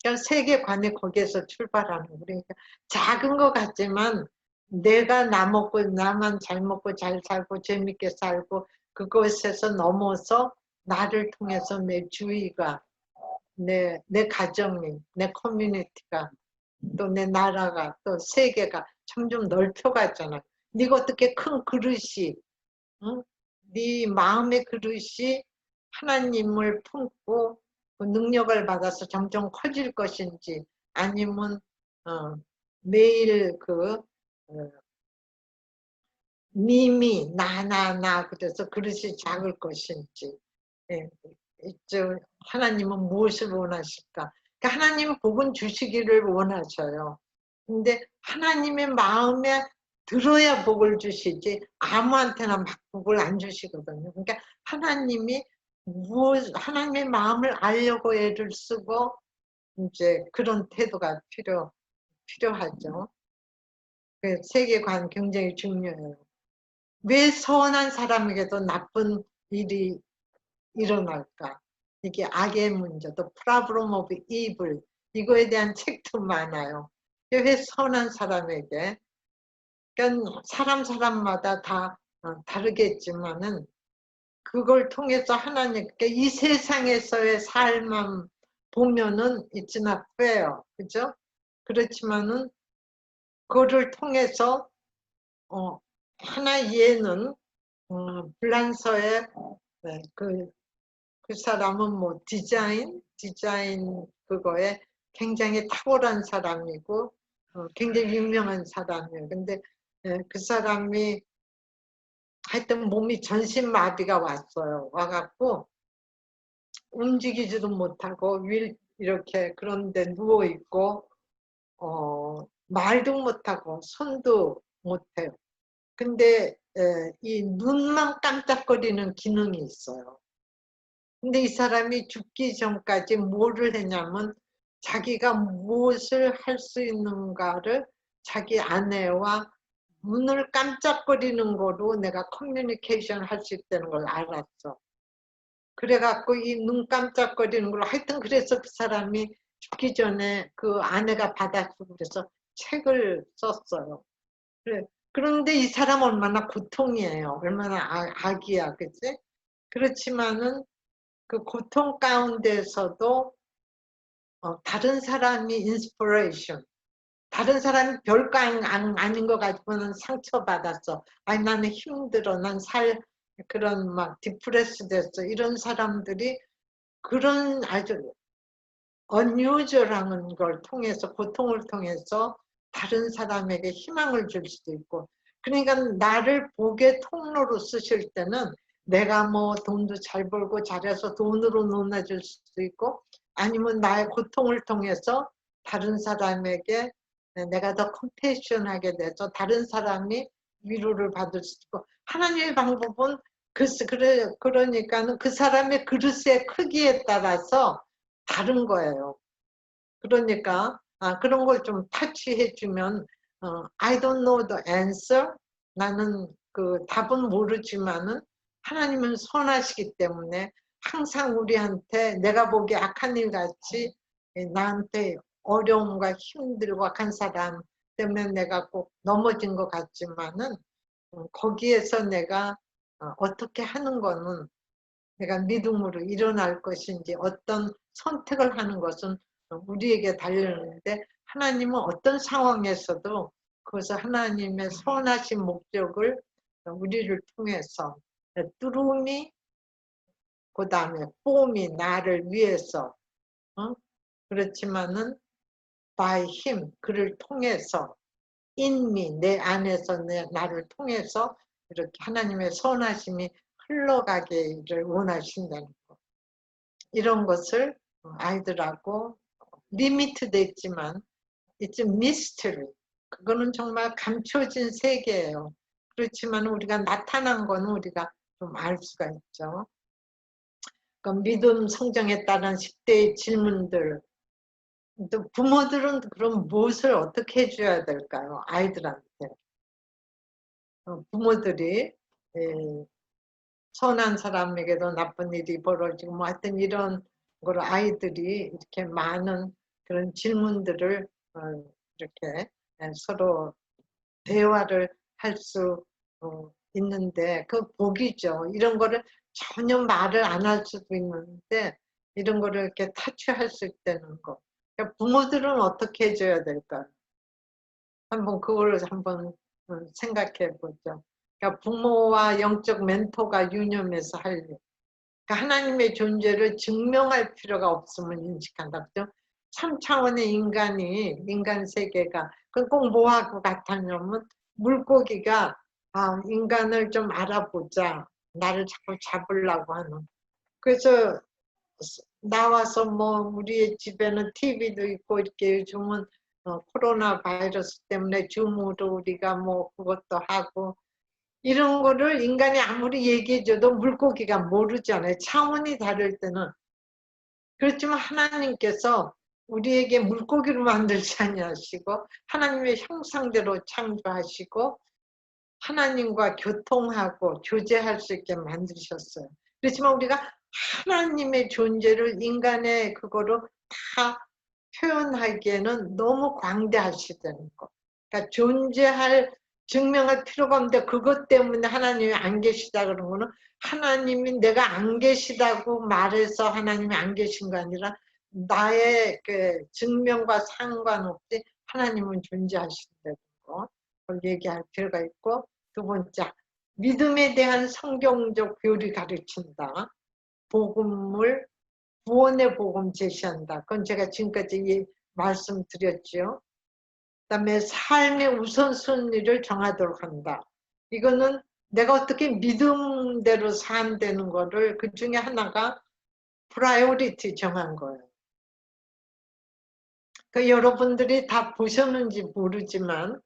그러니까 세계관이 거기에서 출발하는 거예요. 그러니까 작은 것 같지만 내가 나만 잘 먹고 잘 살고 재밌게 살고 그것에서 넘어서 나를 통해서 내 주위가 내 가정이 내 커뮤니티가 또 내 나라가 또 세계가 점점 넓혀갔잖아. 네가 어떻게 큰 그릇이 응? 네 마음의 그릇이 하나님을 품고 그 능력을 받아서 점점 커질 것인지 아니면 매일 그 님이 나 그래서 그릇이 작을 것인지 예, 하나님은 무엇을 원하실까? 그러니까 하나님은 복은 주시기를 원하셔요. 근데 하나님의 마음에 들어야 복을 주시지 아무한테나 막 복을 안 주시거든요. 그러니까 하나님이 하나님의 마음을 알려고 애를 쓰고 이제 그런 태도가 필요하죠. 그 세계관 굉장히 중요해요. 왜 선한 사람에게도 나쁜 일이 일어날까? 이게 악의 문제, 또 problem of evil 이거에 대한 책도 많아요. 왜 선한 사람에게 그러니까 사람마다 다 다르겠지만은 그걸 통해서 하나님께 이 세상에서의 삶만 보면은 it's not fair, 그죠? 그렇지만은 그거를 통해서 하나 얘는 불란서의 네, 그 사람은 뭐 디자인 그거에 굉장히 탁월한 사람이고 굉장히 유명한 사람이에요. 근데 그 사람이 하여튼 몸이 전신마비가 왔어요. 와갖고 움직이지도 못하고 이렇게 그런데 누워있고 말도 못하고 손도 못해요. 근데 이 눈만 깜짝거리는 기능이 있어요. 근데 이 사람이 죽기 전까지 뭐를 했냐면 자기가 무엇을 할 수 있는가를 자기 아내와 눈을 깜짝거리는 거로 내가 커뮤니케이션 할 수 있다는 걸 알았어. 그래갖고 이 눈 깜짝거리는 걸로 하여튼 그래서 그 사람이 죽기 전에 그 아내가 받아주고 그래서 책을 썼어요. 그래. 그런데 이 사람 얼마나 고통이에요. 얼마나 악이야, 그치? 그렇지만은 그 고통 가운데서도 다른 사람이 인스피레이션, 다른 사람이 별거 아닌 거 가지고는 상처받았어. 아니 나는 힘들어, 난 그런 막 디프레스 됐어. 이런 사람들이 그런 아주 unusual한 걸 통해서 고통을 통해서 다른 사람에게 희망을 줄 수도 있고 그러니까 나를 복의 통로로 쓰실 때는 내가 뭐 돈도 잘 벌고 잘해서 돈으로 논아줄 수도 있고 아니면 나의 고통을 통해서 다른 사람에게 내가 더 컴패션하게 돼서 다른 사람이 위로를 받을 수 있고 하나님의 방법은 그러니까는 그 사람의 그릇의 크기에 따라서 다른 거예요. 그러니까 그런 걸 좀 타치해 주면 I don't know the answer. 나는 그 답은 모르지만은 하나님은 선하시기 때문에 항상 우리한테 내가 보기에 악한 일 같이 나한테 어려움과 힘들고 악한 사람 때문에 내가 꼭 넘어진 것 같지만은 거기에서 내가 어떻게 하는 거는 내가 믿음으로 일어날 것인지 어떤 선택을 하는 것은 우리에게 달려있는데 하나님은 어떤 상황에서도 그것을 하나님의 선하신 목적을 우리를 통해서 뚜루미 그 다음에 폼이 나를 위해서 그렇지만은 by him 그를 통해서 in me 내 안에서 나를 통해서 이렇게 하나님의 선하심이 흘러가기를 원하신다는 거. 이런 것을 아이들하고 리미트 됐지만 it's a mystery. 그거는 정말 감춰진 세계예요. 그렇지만 우리가 나타난 거는 우리가 좀 알 수가 있죠. 그러니까 믿음 성장에 따른 10대의 질문들. 또 부모들은 그럼 무엇을 어떻게 해줘야 될까요? 아이들한테. 부모들이 선한 사람에게도 나쁜 일이 벌어지고 뭐 하여튼 이런 걸 아이들이 이렇게 많은 그런 질문들을 이렇게 서로 대화를 할 수 있는데 그 복이죠. 이런 거를 전혀 말을 안 할 수도 있는데 이런 거를 이렇게 타치할 수 있다는 거. 그러니까 부모들은 어떻게 해줘야 될까요? 한번 그거를 한번 생각해 보죠. 그러니까 부모와 영적 멘토가 유념해서 할 일. 그러니까 하나님의 존재를 증명할 필요가 없음을 인식한다. 그죠? 3차원의 인간 세계가 꼭 뭐하고 같았냐면 물고기가 인간을 좀 알아보자. 나를 자꾸 잡으려고 하는. 그래서 나와서 뭐 우리의 집에는 TV도 있고 이렇게 요즘은 코로나 바이러스 때문에 줌으로 우리가 뭐 그것도 하고 이런 거를 인간이 아무리 얘기해줘도 물고기가 모르잖아요. 차원이 다를 때는. 그렇지만 하나님께서 우리에게 물고기로 만들지 아니하시고 하나님의 형상대로 창조하시고 하나님과 교통하고 교제할 수 있게 만드셨어요. 그렇지만 우리가 하나님의 존재를 인간의 그거로 다 표현하기에는 너무 광대하시다는 거. 그러니까 존재할 증명할 필요가 없는데 그것 때문에 하나님이 안 계시다 그런 거는 하나님이 내가 안 계시다고 말해서 하나님이 안 계신 거 아니라 나의 그 증명과 상관없이 하나님은 존재하신다는 거 그걸 얘기할 필요가 있고 두 번째 믿음에 대한 성경적 교리 가르친다. 복음을 구원의 복음 제시한다. 그건 제가 지금까지 말씀드렸죠. 그다음에 삶의 우선순위를 정하도록 한다. 이거는 내가 어떻게 믿음대로 산다는 거를 그 중에 하나가 프라이오리티 정한 거예요. 그 여러분들이 다 보셨는지 모르지만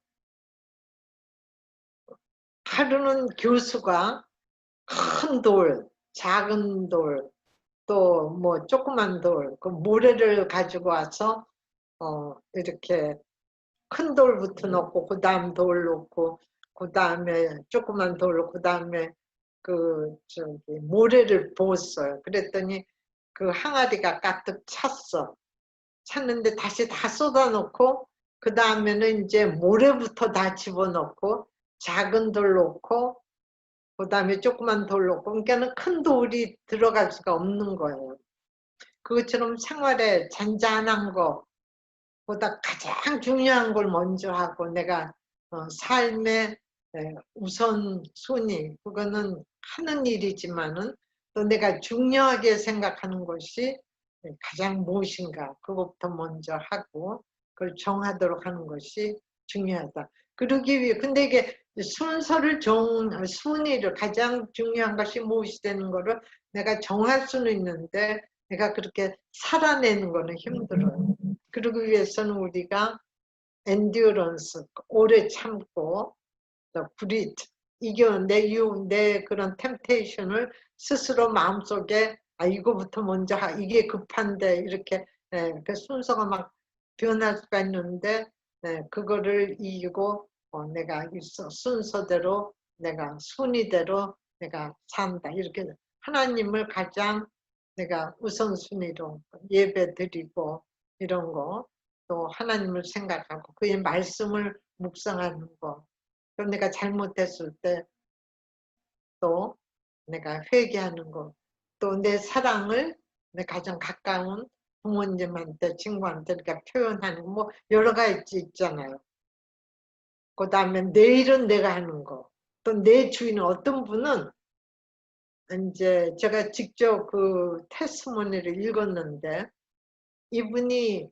하루는 교수가 큰 돌, 작은 돌, 또 뭐 조그만 돌, 그 모래를 가지고 와서 이렇게 큰 돌부터 넣고 그 다음 돌 넣고 그 다음에 조그만 돌, 그 다음에 그 저기 모래를 부었어요. 그랬더니 그 항아리가 가득 찼어. 찼는데 다시 다 쏟아놓고 그 다음에는 이제 모래부터 다 집어넣고 작은 돌 넣고 그 다음에 조그만 돌 넣고 그러니까는 큰 돌이 들어갈 수가 없는 거예요. 그것처럼 생활에 잔잔한 거보다 가장 중요한 걸 먼저 하고 내가 삶의 우선순위 그거는 하는 일이지만은 또 내가 중요하게 생각하는 것이 가장 무엇인가 그것부터 먼저 하고 그걸 정하도록 하는 것이 중요하다. 그러기 위해 근데 이게 순서를 순위를 가장 중요한 것이 무엇이 되는 거를 내가 정할 수는 있는데 내가 그렇게 살아내는 거는 힘들어요. 그러기 위해서는 우리가 엔듀런스 오래 참고 그릿 내 그런 템테이션을 스스로 마음속에 이거부터 먼저 이게 급한데 이렇게 그 순서가 막 변할 수가 있는데 그거를 이기고 내가 있어 순서대로 내가 순위대로 내가 산다 이렇게 하나님을 가장 내가 우선순위로 예배 드리고 이런 거 또 하나님을 생각하고 그의 말씀을 묵상하는 거 그럼 내가 잘못했을 때 또 내가 회개하는 거 또 내 사랑을 내 가장 가까운 부모님한테 친구한테 이렇게 표현하는 거 뭐 여러 가지 있잖아요. 그 다음에 내일은 내가 하는 거 또 내 주위는 어떤 분은 이제 제가 직접 그 테스트모니를 읽었는데 이분이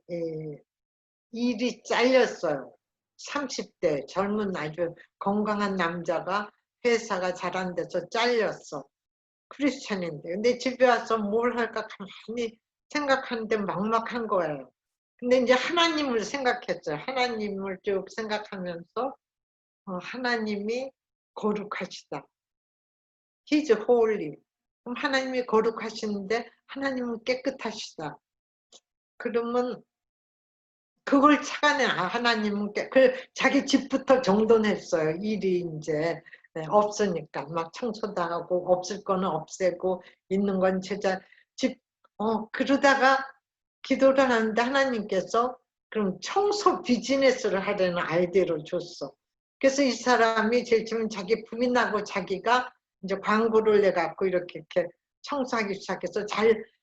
일이 잘렸어요. 30대 젊은 아주 건강한 남자가 회사가 잘 안 돼서 잘렸어. 크리스찬인데. 근데 집에 와서 뭘 할까 가만히 생각하는데 막막한 거예요. 근데 이제 하나님을 생각했어요. 하나님을 쭉 생각하면서 하나님이 거룩하시다. He's holy. 그럼 하나님이 거룩하시는데 하나님은 깨끗하시다. 그러면 그걸 착안해 하나님은 자기 집부터 정돈했어요. 일이 이제 없으니까 막 청소도 하고 없을 거는 없애고 있는 건 제자 집 그러다가 기도를 하는데 하나님께서 그럼 청소 비즈니스를 하려는 아이디어를 줬어. 그래서 이 사람이 제일 처음 자기 부인하고 자기가 이제 광고를 내갖고 이렇게 청소하기 시작해서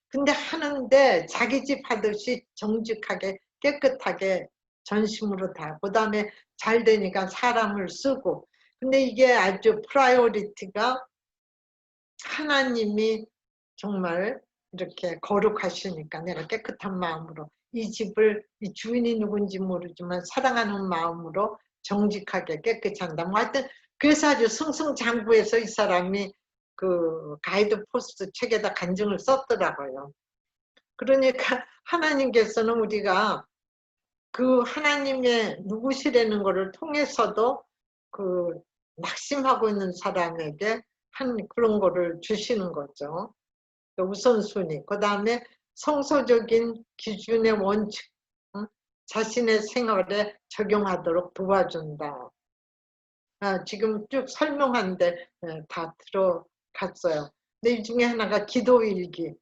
근데 하는데 자기 집 하듯이 정직하게 깨끗하게 전심으로 다. 그 다음에 잘 되니까 사람을 쓰고. 근데 이게 아주 프라이오리티가 하나님이 정말 이렇게 거룩하시니까 내가 깨끗한 마음으로 이 집을 이 주인이 누군지 모르지만 사랑하는 마음으로 정직하게 깨끗이 한다. 뭐 하여튼 그래서 아주 승승장구해서 이 사람이 그 가이드 포스트 책에다 간증을 썼더라고요. 그러니까 하나님께서는 우리가 그 하나님의 누구시라는 것을 통해서도 그 낙심하고 있는 사람에게 한 그런 거를 주시는 거죠. 우선순위. 그 다음에 성서적인 기준의 원칙, 자신의 생활에 적용하도록 도와준다. 지금 쭉 설명한데 다 들어갔어요. 근데 이 중에 하나가 기도일기,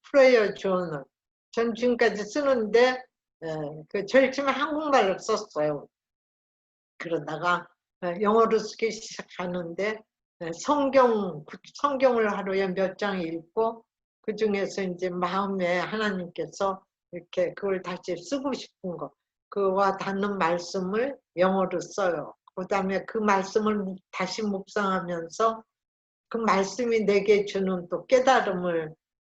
프레이어 조널. 전 지금까지 쓰는데 제일 처음에 한국말로 썼어요. 그러다가 영어로 쓰기 시작하는데 성경을 하루에 몇 장 읽고 그 중에서 이제 마음에 하나님께서 이렇게 그걸 다시 쓰고 싶은 거 그와 닿는 말씀을 영어로 써요. 그 다음에 그 말씀을 다시 묵상하면서 그 말씀이 내게 주는 또 깨달음을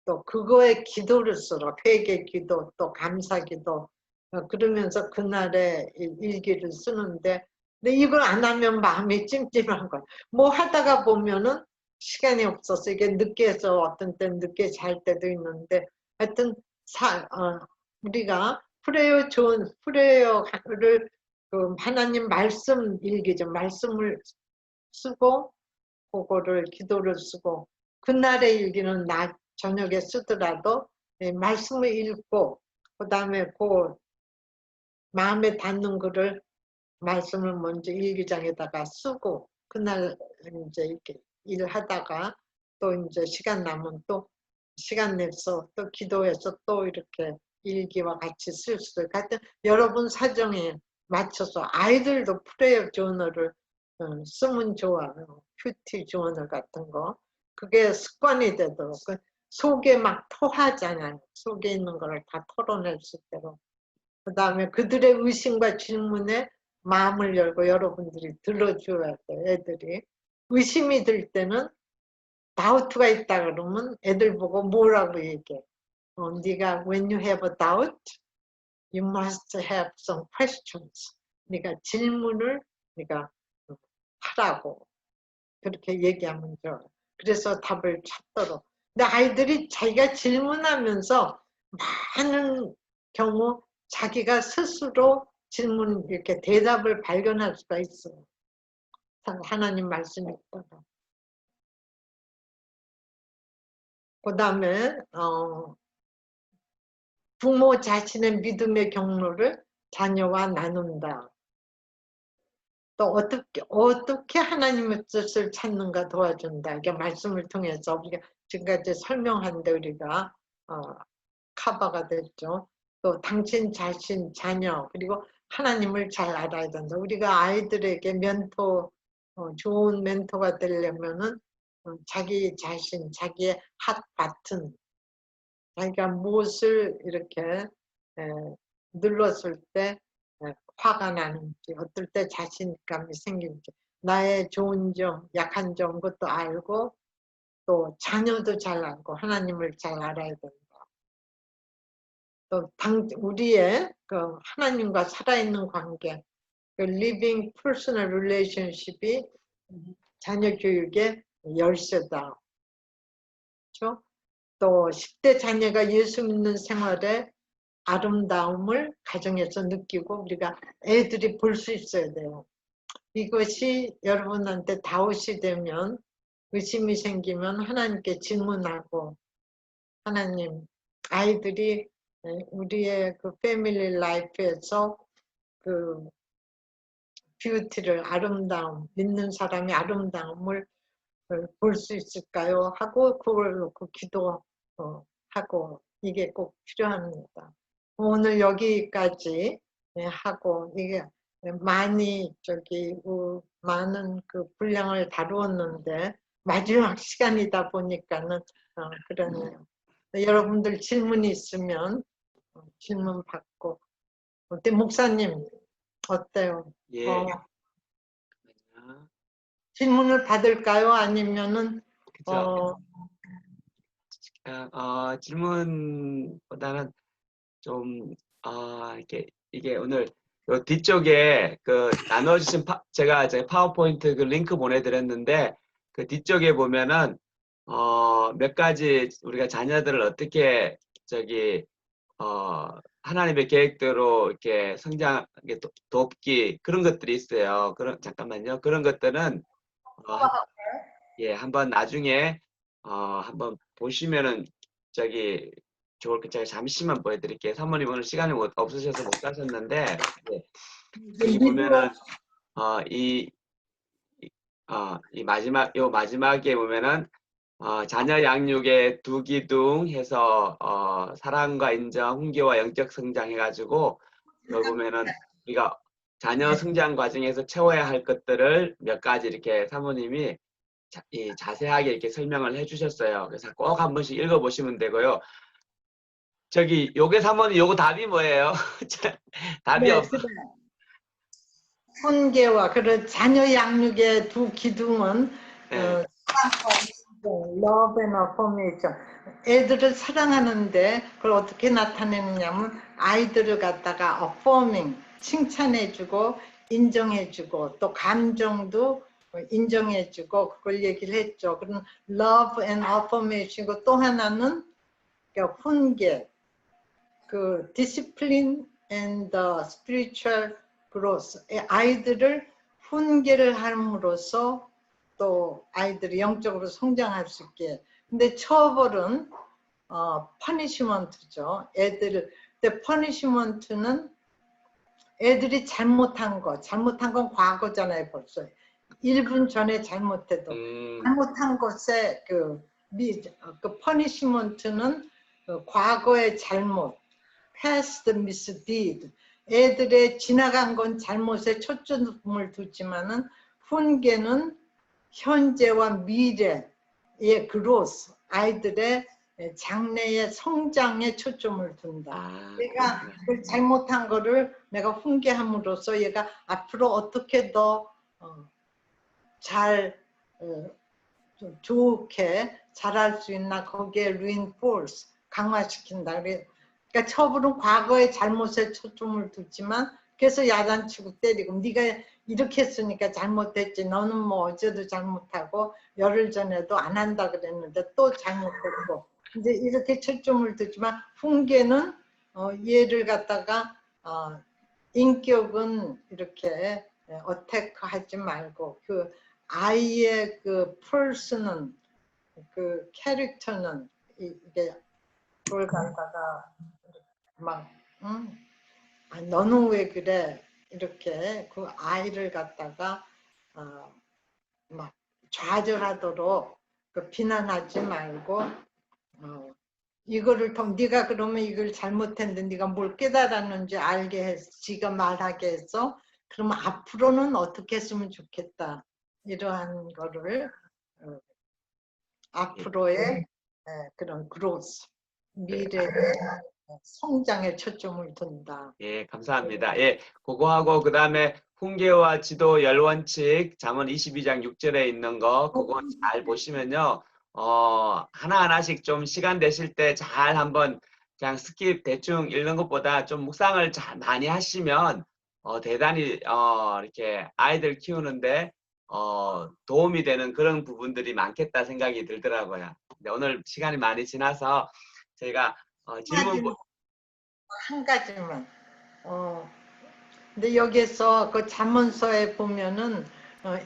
또 그거에 기도를 써요. 회개 기도 또 감사 기도 그러면서 그날의 일기를 쓰는데 근데 이걸 안 하면 마음이 찜찜한 거야. 뭐 하다가 보면은 시간이 없어서 이게 늦게 해서 어떤 때는 늦게 잘 때도 있는데 하여튼 우리가 프레어를 그 하나님 말씀 일기죠. 말씀을 쓰고 그거를 기도를 쓰고 그날의 일기는 낮 저녁에 쓰더라도 말씀을 읽고 그 다음에 그 마음에 닿는 거를 말씀을 먼저 일기장에다가 쓰고 그날 이제 이렇게 일하다가 또 이제 시간 남으면 또 시간 내서 또 기도해서 또 이렇게 일기와 같이 쓸 수도 있고 하여튼 여러분 사정에 맞춰서 아이들도 프레이어 조너를 쓰면 좋아요. 큐티 조너 같은 거 그게 습관이 되도록 속에 막 토하잖아요. 속에 있는 거를 다 털어낼 수 있도록 그 다음에 그들의 의심과 질문에 마음을 열고 여러분들이 들어줘야 돼. 애들이 의심이 들 때는 다우트가 있다 그러면 애들 보고 뭐라고 얘기해. 네가 when you have a doubt, you must have some questions. 네가 질문을 네가 하라고 그렇게 얘기하면 좋아. 그래서 답을 찾도록. 근데 아이들이 자기가 질문하면서 많은 경우 자기가 스스로 질문 이렇게 대답을 발견할 수가 있어요. 하나님 말씀이 있다가. 그 다음에 부모 자신의 믿음의 경로를 자녀와 나눈다. 또 어떻게 하나님의 뜻을 찾는가 도와준다. 이게 말씀을 통해서 우리가 지금까지 설명한데 우리가 커버가 됐죠. 또 당신 자신 자녀 그리고 하나님을 잘 알아야 된다. 우리가 아이들에게 좋은 멘토가 되려면은 자기 자신 자기의 핫 바튼 자기가 무엇을 이렇게 눌렀을 때 화가 나는지 어떨 때 자신감이 생기는지 나의 좋은 점 약한 점 것도 알고 또 자녀도 잘 알고 하나님을 잘 알아야 된다. 또 우리의 그 하나님과 살아있는 관계 그 living personal relationship이 자녀 교육의 열쇠다. 그렇죠? 또 10대 자녀가 예수 믿는 생활에 아름다움을 가정에서 느끼고 우리가 애들이 볼 수 있어야 돼요. 이것이 여러분한테 다웃이 되면 의심이 생기면 하나님께 질문하고 하나님 아이들이 우리의 그 패밀리 라이프에서 그 뷰티를 아름다움 믿는 사람이 아름다움을 볼 수 있을까요? 하고 그걸 놓고 기도하고 이게 꼭 필요합니다. 오늘 여기까지 하고 이게 많은 그 분량을 다루었는데 마지막 시간이다 보니까는 그러네요. 여러분들 질문이 있으면 질문 받고 어때 목사님 어때요? 예. 질문을 받을까요? 아니면은 그죠. 질문보다는 좀 이게 오늘 요 뒤쪽에 그 나눠주신 제가 파워포인트 그 링크 보내드렸는데 그 뒤쪽에 보면은 몇 가지 우리가 자녀들을 어떻게 하나님의 계획대로 이렇게 성장하게 돕기 그런 것들이 있어요. 잠깐만요. 그런 것들은 한번 나중에 한번 보시면은 좋을 거 제가 잠시만 보여드릴게요. 사모님 오늘 시간이 없으셔서 못 가셨는데 여기 보면은 이 마지막에 보면은 자녀 양육의 두 기둥 해서 사랑과 인정, 훈계와 영적 성장 해가지고 여기 보면은 우리가 자녀 네. 성장 과정에서 채워야 할 것들을 몇 가지 이렇게 사모님이 자세하게 이렇게 설명을 해주셨어요. 그래서 꼭 한 번씩 읽어보시면 되고요. 저기 요게 사모님 요거 답이 뭐예요? 답이 네, 없어. 그래. 훈계와 그런 자녀 양육의 두 기둥은 네. love and affirmation. 애들을 사랑하는데 그걸 어떻게 나타내느냐면 아이들을 갖다가 affirming, 칭찬해주고 인정해주고 또 감정도 인정해주고 그걸 얘기를 했죠. 그런 love and affirmation이고 또 하나는 그러니까 훈계, 그 discipline and the spiritual growth. 아이들을 훈계를 함으로써 또 아이들이 영적으로 성장할 수 있게. 근데 처벌은 퍼니시먼트죠. 근데 퍼니시먼트는 애들이 잘못한 건 과거잖아요, 벌써. 1분 전에 잘못해도. 잘못한 것에 그 퍼니시먼트는 과거의 잘못, past misdeed. 애들의 지나간 건 잘못에 초점을 두지만은 훈계는 현재와 미래의 growth, 아이들의 장래의 성장에 초점을 둔다. 내가 그 잘못한 거를 내가 훈계함으로써 얘가 앞으로 어떻게 더 잘 좀 좋게 잘할 수 있나 거기에 reinforce 강화시킨다. 그러니까 처벌은 과거의 잘못에 초점을 두지만 그래서 야단치고 때리고 네가 이렇게 했으니까 잘못했지. 너는 뭐 어제도 잘못하고 열흘 전에도 안 한다 그랬는데 또 잘못했고 이제 이렇게 초점을 두지만 훈계는 얘를 갖다가 인격은 이렇게 어택하지 말고 그 아이의 그 person은 그 캐릭터는 이게 그걸 갖다가 막 너는 왜 그래 이렇게 그 아이를 갖다가 막 좌절하도록 그 비난하지 말고 이거를 통 네가 그러면 이걸 잘못했는데 네가 뭘 깨달았는지 알게 해서 지가 말하게 해서 그러면 앞으로는 어떻게 했으면 좋겠다 이러한 거를 앞으로의 그런 growth 미래의 성장에 초점을 둔다. 예, 감사합니다. 예, 그거하고 그다음에 훈계와 지도 열원칙 잠언 22장 6절에 있는 거 그거 잘 보시면요. 하나하나씩 좀 시간 되실 때 잘 한번 그냥 스킵 대충 읽는 것보다 좀 묵상을 잘 많이 하시면 대단히 이렇게 아이들 키우는데 도움이 되는 그런 부분들이 많겠다 생각이 들더라고요. 근데 오늘 시간이 많이 지나서 저희가 질문 한 가지만. 근데 여기서 그 잠언서에 보면은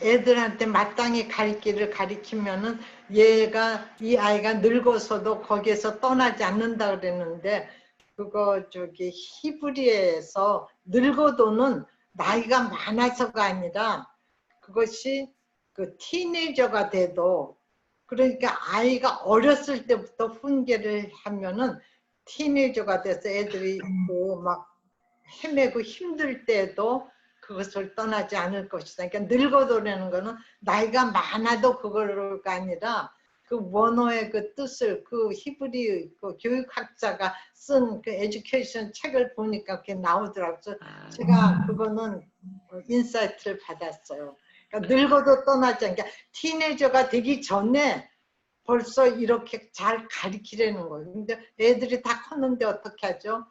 애들한테 마땅히 갈 길을 가리키면은 이 아이가 늙어서도 거기에서 떠나지 않는다 그랬는데 그거 저기 히브리에서 늙어도는 나이가 많아서가 아니라 그것이 그 티네이저가 돼도 그러니까 아이가 어렸을 때부터 훈계를 하면은 티네이저가 돼서 애들이 그 막 헤매고 힘들 때도 그것을 떠나지 않을 것이다. 그러니까 늙어도라는 거는 나이가 많아도 그거가 아니라 그 원어의 그 뜻을 그 히브리 그 교육학자가 쓴 그 에듀케이션 책을 보니까 그게 나오더라고요. 그래서 제가 그거는 인사이트를 받았어요. 그러니까 늙어도 떠나지 않게 그러니까 티네이저가 되기 전에 벌써 이렇게 잘 가르치려는 거예요. 근데 애들이 다 컸는데 어떻게 하죠?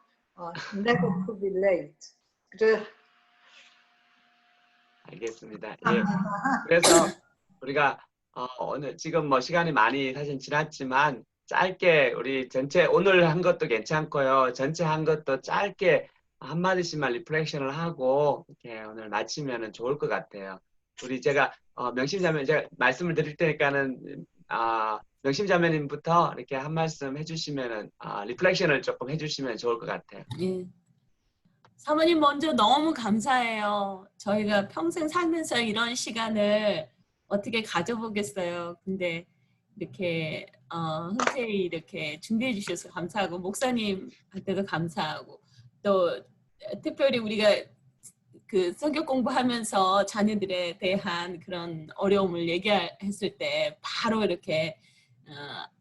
never to be late. 그래. 알겠습니다. 예. 그래서 우리가 오늘 지금 뭐 시간이 많이 사실 지났지만 짧게 우리 전체 오늘 한 것도 괜찮고요. 전체 한 것도 짧게 한마디씩만 리플렉션을 하고 이렇게 오늘 마치면은 좋을 것 같아요. 우리 제가 명심자매 제가 말씀을 드릴 테니까는 명심자매님부터 이렇게 한 말씀 해주시면은 리플렉션을 조금 해주시면 좋을 것 같아요. 예. 사모님 먼저 너무 감사해요. 저희가 평생 살면서 이런 시간을 어떻게 가져보겠어요. 근데 이렇게 흔쾌히 이렇게 준비해 주셔서 감사하고 목사님한테도 감사하고 또 특별히 우리가 그 성경 공부하면서 자녀들에 대한 그런 어려움을 얘기했을 때 바로 이렇게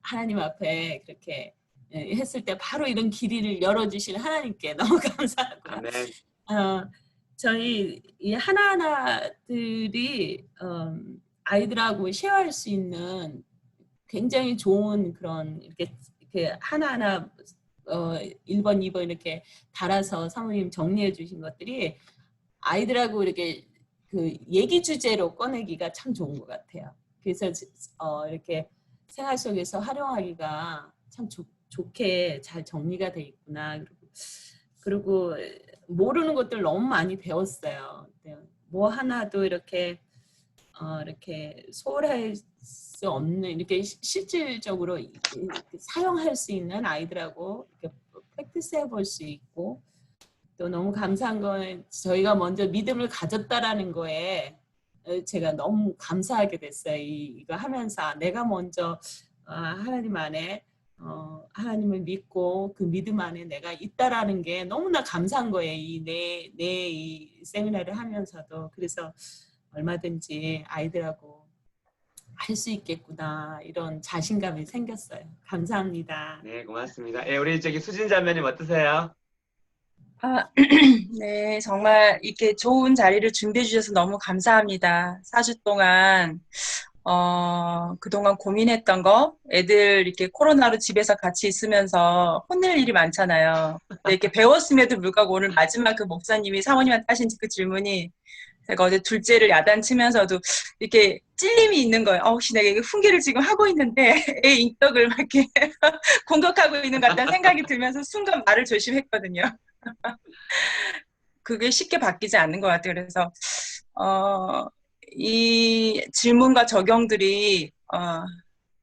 하나님 앞에 그렇게 했을 때 바로 이런 길이를 열어주신 하나님께 너무 감사하고요. 아멘. 저희 이 하나하나들이 아이들하고 쉐어할 수 있는 굉장히 좋은 그런 이렇게 하나하나 1번, 2번 이렇게 달아서 사모님 정리해 주신 것들이 아이들하고 이렇게 그 얘기 주제로 꺼내기가 참 좋은 것 같아요. 그래서 이렇게 생활 속에서 활용하기가 참 좋게 잘 정리가 돼 있구나. 그리고 모르는 것들 너무 많이 배웠어요. 뭐 하나도 이렇게 소홀할 수 없는 이렇게 실질적으로 사용할 수 있는 아이들하고 이렇게 프랙티스 해볼 수 있고 또 너무 감사한 건 저희가 먼저 믿음을 가졌다라는 거에 제가 너무 감사하게 됐어요. 이거 하면서 내가 먼저 하나님 안에 하나님을 믿고 그 믿음 안에 내가 있다라는 게 너무나 감사한 거예요. 이 세미나를 하면서도. 그래서 얼마든지 아이들하고 할 수 있겠구나 이런 자신감이 생겼어요. 감사합니다. 네, 고맙습니다. 예, 우리 저기 수진 자매님 어떠세요? 네, 정말 이렇게 좋은 자리를 준비해 주셔서 너무 감사합니다. 4주 동안 그동안 고민했던 거, 애들 이렇게 코로나로 집에서 같이 있으면서 혼낼 일이 많잖아요. 근데 이렇게 배웠음에도 불구하고 오늘 마지막 그 목사님이 사모님한테 하신 그 질문이 제가 어제 둘째를 야단치면서도 이렇게 찔림이 있는 거예요. 혹시 내가 이게 훈계를 지금 하고 있는데 애 인격을 막 이렇게 공격하고 있는 것 같다는 생각이 들면서 순간 말을 조심했거든요. 그게 쉽게 바뀌지 않는 것 같아요. 그래서 이 질문과 적용들이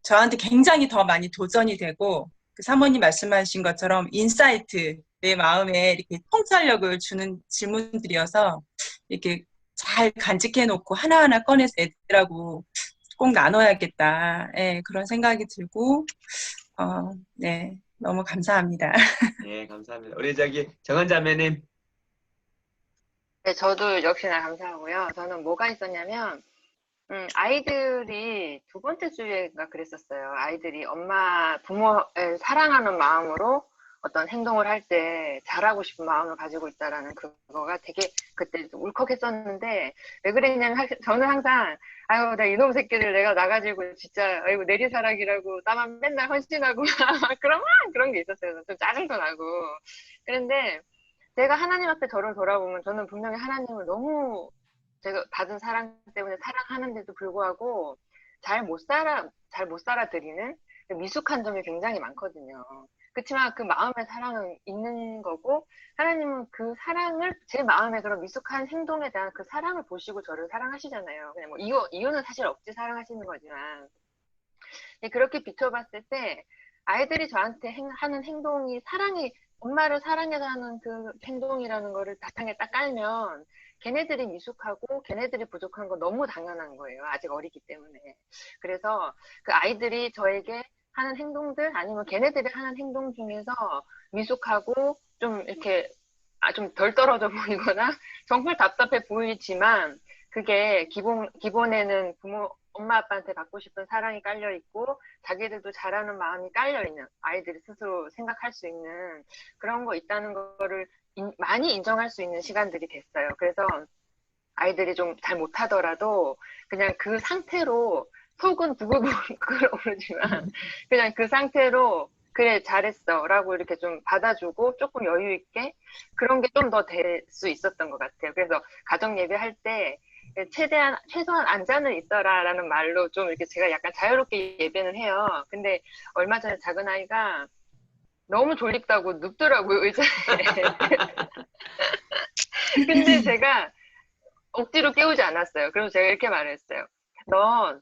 저한테 굉장히 더 많이 도전이 되고 그 사모님 말씀하신 것처럼 인사이트, 내 마음에 이렇게 통찰력을 주는 질문들이어서 이렇게 잘 간직해놓고 하나하나 꺼내서 애들하고 꼭 나눠야겠다. 예, 그런 생각이 들고 네, 너무 감사합니다. 네, 감사합니다. 우리 저기 정은 자매님. 네, 저도 역시나 감사하고요. 저는 뭐가 있었냐면, 아이들이 두 번째 주에가 그랬었어요. 아이들이 부모를 사랑하는 마음으로 어떤 행동을 할 때 잘하고 싶은 마음을 가지고 있다라는 그거가 되게 그때 울컥했었는데, 왜 그랬냐면, 저는 항상, 아유, 나 이놈 새끼를 내가 나가지고 진짜, 아이고, 내리사랑이라고, 나만 맨날 헌신하고, 그런 게 있었어요. 좀 짜증도 나고. 그런데, 제가 하나님 앞에 저를 돌아보면 저는 분명히 하나님을 너무 제가 받은 사랑 때문에 사랑하는데도 불구하고 잘 못 살아드리는 미숙한 점이 굉장히 많거든요. 그렇지만 그 마음의 사랑은 있는 거고 하나님은 그 사랑을 제 마음의 그런 미숙한 행동에 대한 그 사랑을 보시고 저를 사랑하시잖아요. 그냥 뭐 이유는 사실 없이 사랑하시는 거지만 그렇게 비춰봤을 때 아이들이 저한테 하는 행동이 엄마를 사랑해서 하는 그 행동이라는 거를 바탕에 딱 깔면 걔네들이 미숙하고 걔네들이 부족한 거 너무 당연한 거예요. 아직 어리기 때문에. 그래서 그 아이들이 저에게 하는 행동들 아니면 걔네들이 하는 행동 중에서 미숙하고 좀 이렇게 좀 덜 떨어져 보이거나 정말 답답해 보이지만 그게 기본에는 엄마 아빠한테 받고 싶은 사랑이 깔려 있고 자기들도 잘하는 마음이 깔려 있는 아이들이 스스로 생각할 수 있는 그런 거 있다는 거를 많이 인정할 수 있는 시간들이 됐어요. 그래서 아이들이 좀 잘 못하더라도 그냥 그 상태로 속은 부글부글 끓어오르지만 그냥 그 상태로 그래 잘했어 라고 이렇게 좀 받아주고 조금 여유 있게 그런 게 좀 더 될 수 있었던 것 같아요. 그래서 가정 예배할 때 최소한 앉아는 있어라 라는 말로 좀 이렇게 제가 약간 자유롭게 예배는 해요. 근데 얼마 전에 작은 아이가 너무 졸립다고 눕더라고요, 의자에. 근데 제가 억지로 깨우지 않았어요. 그래서 제가 이렇게 말했어요. 넌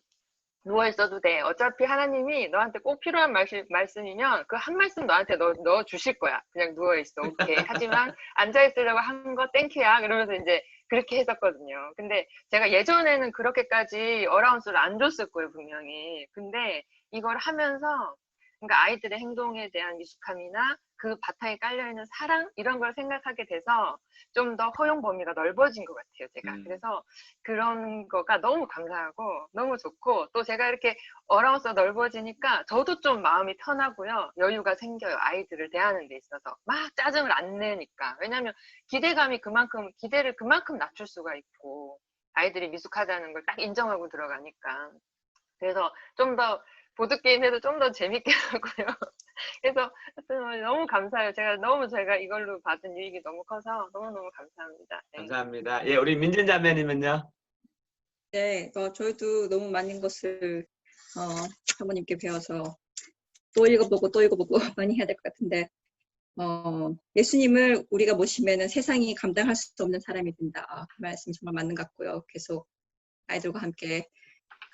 누워있어도 돼. 어차피 하나님이 너한테 꼭 필요한 말씀이면 그 한 말씀 너한테 넣어 주실 거야. 그냥 누워있어. 오케이. 하지만 앉아있으려고 한 거 땡큐야. 그러면서 이제 그렇게 했었거든요. 근데 제가 예전에는 그렇게까지 어라운스를 안 줬을 거예요, 분명히. 근데 이걸 하면서 그러니까 아이들의 행동에 대한 미숙함이나 그 바탕에 깔려있는 사랑 이런 걸 생각하게 돼서 좀 더 허용 범위가 넓어진 것 같아요, 제가. 그래서 그런 거가 너무 감사하고 너무 좋고, 또 제가 이렇게 어라운스가 넓어지니까 저도 좀 마음이 편하고요, 여유가 생겨요. 아이들을 대하는 데 있어서 막 짜증을 안 내니까. 왜냐하면 기대를 그만큼 낮출 수가 있고, 아이들이 미숙하다는 걸 딱 인정하고 들어가니까. 그래서 좀 더 보드게임 해도 좀 더 재밌게 하고요. 그래서 하여튼 너무 감사해요. 제가 이걸로 받은 유익이 너무 커서 너무너무 감사합니다. 네. 감사합니다. 예, 우리 민준 자매님은요? 네, 저희도 너무 많은 것을 사모님께 배워서 또 읽어보고 또 읽어보고 많이 해야 될 것 같은데, 예수님을 우리가 모시면은 세상이 감당할 수 없는 사람이 된다. 그 말씀이 정말 맞는 것 같고요. 계속 아이들과 함께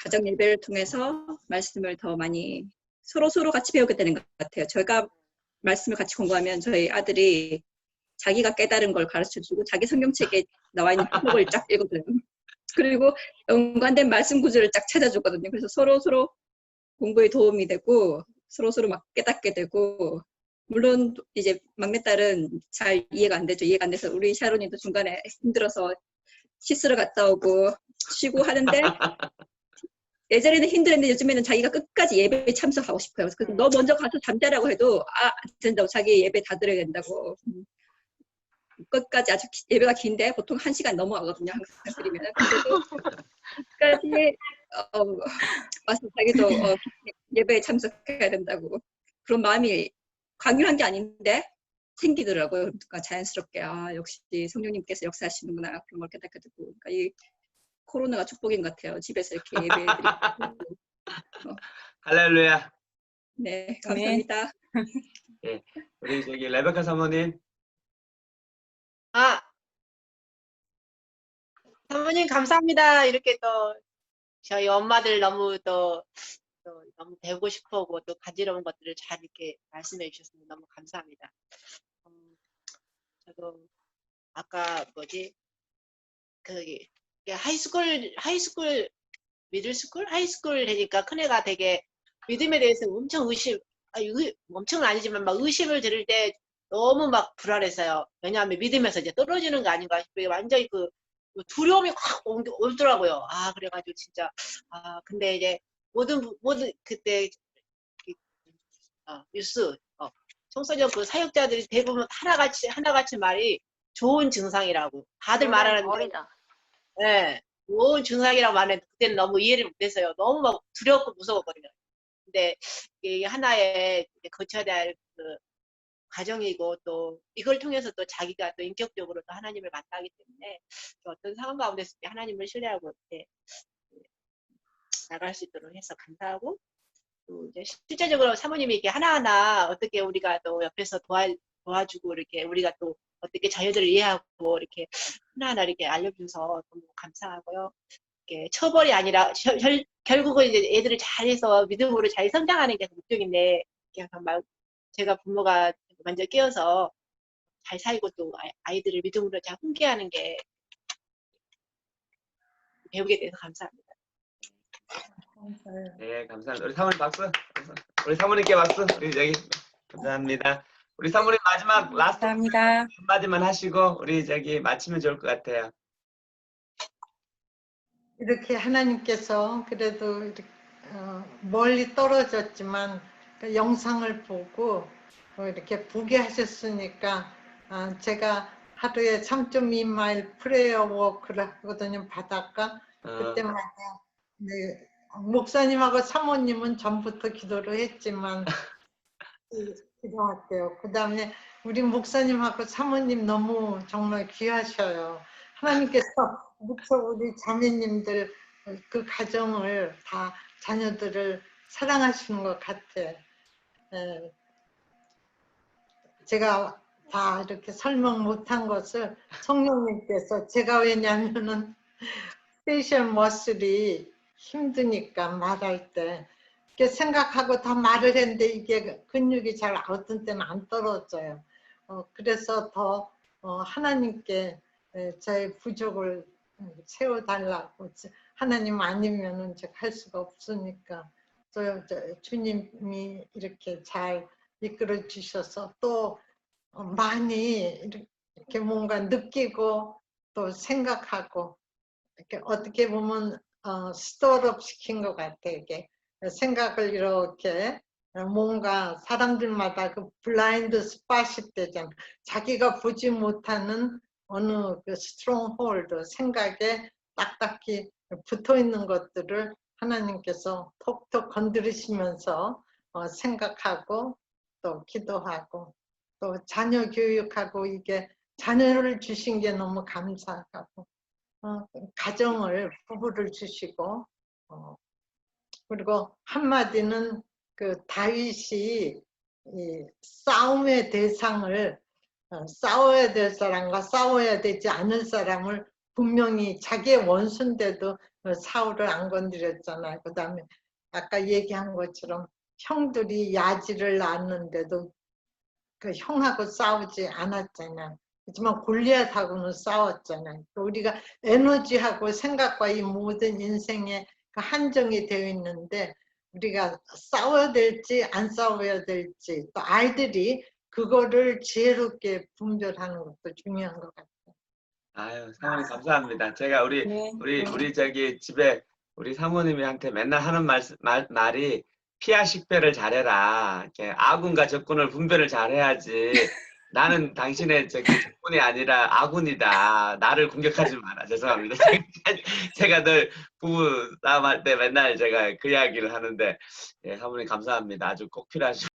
가정 예배를 통해서 말씀을 더 많이 서로 같이 배우게 되는 것 같아요. 저희가 말씀을 같이 공부하면 저희 아들이 자기가 깨달은 걸 가르쳐주고 자기 성경책에 나와 있는 해석을 쫙 읽어줘요. 그리고 연관된 말씀 구절을 쫙 찾아주거든요. 그래서 서로 공부에 도움이 되고 서로 막 깨닫게 되고, 물론 이제 막내딸은 잘 이해가 안 되죠. 이해가 안 돼서 우리 샤론이도 중간에 힘들어서 씻으러 갔다 오고 쉬고 하는데, 예전에는 힘들었는데 요즘에는 자기가 끝까지 예배에 참석하고 싶어요. 그래서 너 먼저 가서 잠자라고 해도 안 된다고, 자기 예배 다 들어야 된다고. 끝까지 아주 예배가 긴데 보통 1시간 넘어가거든요. 항상 드리면. 근데도 끝까지 와서 자기도 예배에 참석해야 된다고. 그런 마음이 강요한 게 아닌데 생기더라고요. 그러니까 자연스럽게 역시 성령님께서 역사하시는구나, 그런 걸 깨닫게 되고. 그러니까 이 코로나가 축복인 것 같아요. 집에서 이렇게 예배드리고. 할렐루야. 네, 아멘. 감사합니다. 예, 우리 레베카 사모님. 사모님 감사합니다. 이렇게 또 저희 엄마들 너무 너무 배우고 싶어하고 또 간지러운 것들을 잘 이렇게 말씀해 주셔서 너무 감사합니다. 저도 아까 하이스쿨, 미들스쿨, 하이스쿨 되니까 큰애가 되게 믿음에 대해서 엄청 엄청은 아니지만 막 의심을 들을 때 너무 막 불안했어요. 왜냐하면 믿음에서 이제 떨어지는 거 아닌가 싶어요. 완전히 그 두려움이 확 오더라고요. 그래가지고 진짜, 근데 이제 모든 그때 뉴스, 청소년 그 사역자들이 대부분 하나같이 말이 좋은 증상이라고 다들 말하는데, 어리다. 네, 좋은 증상이라고 말했는데 그때는 너무 이해를 못했어요. 너무 막 두렵고 무서웠거든요. 근데 이게 하나의 거쳐야 될 그 과정이고, 또 이걸 통해서 또 자기가 또 인격적으로 또 하나님을 만나기 때문에 어떤 상황 가운데서 하나님을 신뢰하고 이렇게 나갈 수 있도록 해서 감사하고, 또 이제 실제적으로 사모님이 이렇게 하나하나 어떻게 우리가 또 옆에서 도와주고 이렇게 우리가 또 어떻게 자녀들을 이해하고 이렇게 하나하나 이렇게 알려주셔서 너무 감사하고요. 이렇게 처벌이 아니라 결국은 이제 애들을 잘해서 믿음으로 잘 성장하는 게 목적인데, 정말 제가 부모가 먼저 깨어서 잘 살고 또 아이들을 믿음으로 잘 훈계하는 게 배우게 돼서 감사합니다. 네, 감사합니다. 우리 사모님 박수. 우리 사모님께 박수. 우리 감사합니다. 우리 사모님 마지막 라스트 감사합니다. 한마디만 하시고 우리 마치면 좋을 것 같아요. 이렇게 하나님께서 그래도 이렇게, 멀리 떨어졌지만 그 영상을 보고 이렇게 보게 하셨으니까, 제가 하루에 3.2마일 프레이어 워크를 하거든요. 바닷가. 그때마다 네, 목사님하고 사모님은 전부터 기도를 했지만 기도할게요. 그 다음에 우리 목사님하고 사모님 너무 정말 귀하셔요. 하나님께서 무척 우리 자매님들 그 가정을 다, 자녀들을 사랑하시는 것 같아. 제가 다 이렇게 설명 못한 것을 성령님께서, 제가 왜냐하면은 페이셜 머슬이 힘드니까 말할 때 이렇게 생각하고 다 말을 했는데 이게 근육이 잘 어떤 때는 안 떨어져요. 그래서 더 하나님께 저의 부족을 채워달라고, 하나님 아니면은 제가 할 수가 없으니까 주님이 이렇게 잘 이끌어 주셔서 또 많이 이렇게 뭔가 느끼고 또 생각하고 이렇게 어떻게 보면 스토어업 시킨 것 같아. 이게 생각을 이렇게 뭔가 사람들마다 그 블라인드 스팟이 되잖아. 자기가 보지 못하는 어느 그 스트롱홀드 생각에 딱딱히 붙어 있는 것들을 하나님께서 톡톡 건드리시면서 생각하고 또 기도하고 또 자녀 교육하고 이게 자녀를 주신 게 너무 감사하고 가정을 부부를 주시고 그리고 한마디는 그 다윗이 이 싸움의 대상을 싸워야 될 사람과 싸워야 되지 않을 사람을 분명히 자기의 원수인데도 사울을 안 건드렸잖아요. 그 다음에 아까 얘기한 것처럼 형들이 야지를 낳았는데도 그 형하고 싸우지 않았잖아요. 하지만 골리앗하고는 싸웠잖아요. 우리가 에너지하고 생각과 이 모든 인생에 그 한정이 되어 있는데 우리가 싸워야 될지 안 싸워야 될지 또 아이들이 그거를 지혜롭게 분별하는 것도 중요한 것 같아요. 아유, 사모님 감사합니다. 제가 네. 우리 저기 집에 우리 사모님한테 맨날 하는 말이 피하 식별을 잘해라. 이렇게 아군과 적군을 분별을 잘해야지. 나는 당신의 저기 적군이 아니라 아군이다. 나를 공격하지 마라. 죄송합니다. 제가 늘 부부 싸움할 때 맨날 제가 그 이야기를 하는데, 예, 사모님 감사합니다. 아주 꼭 필요하시고.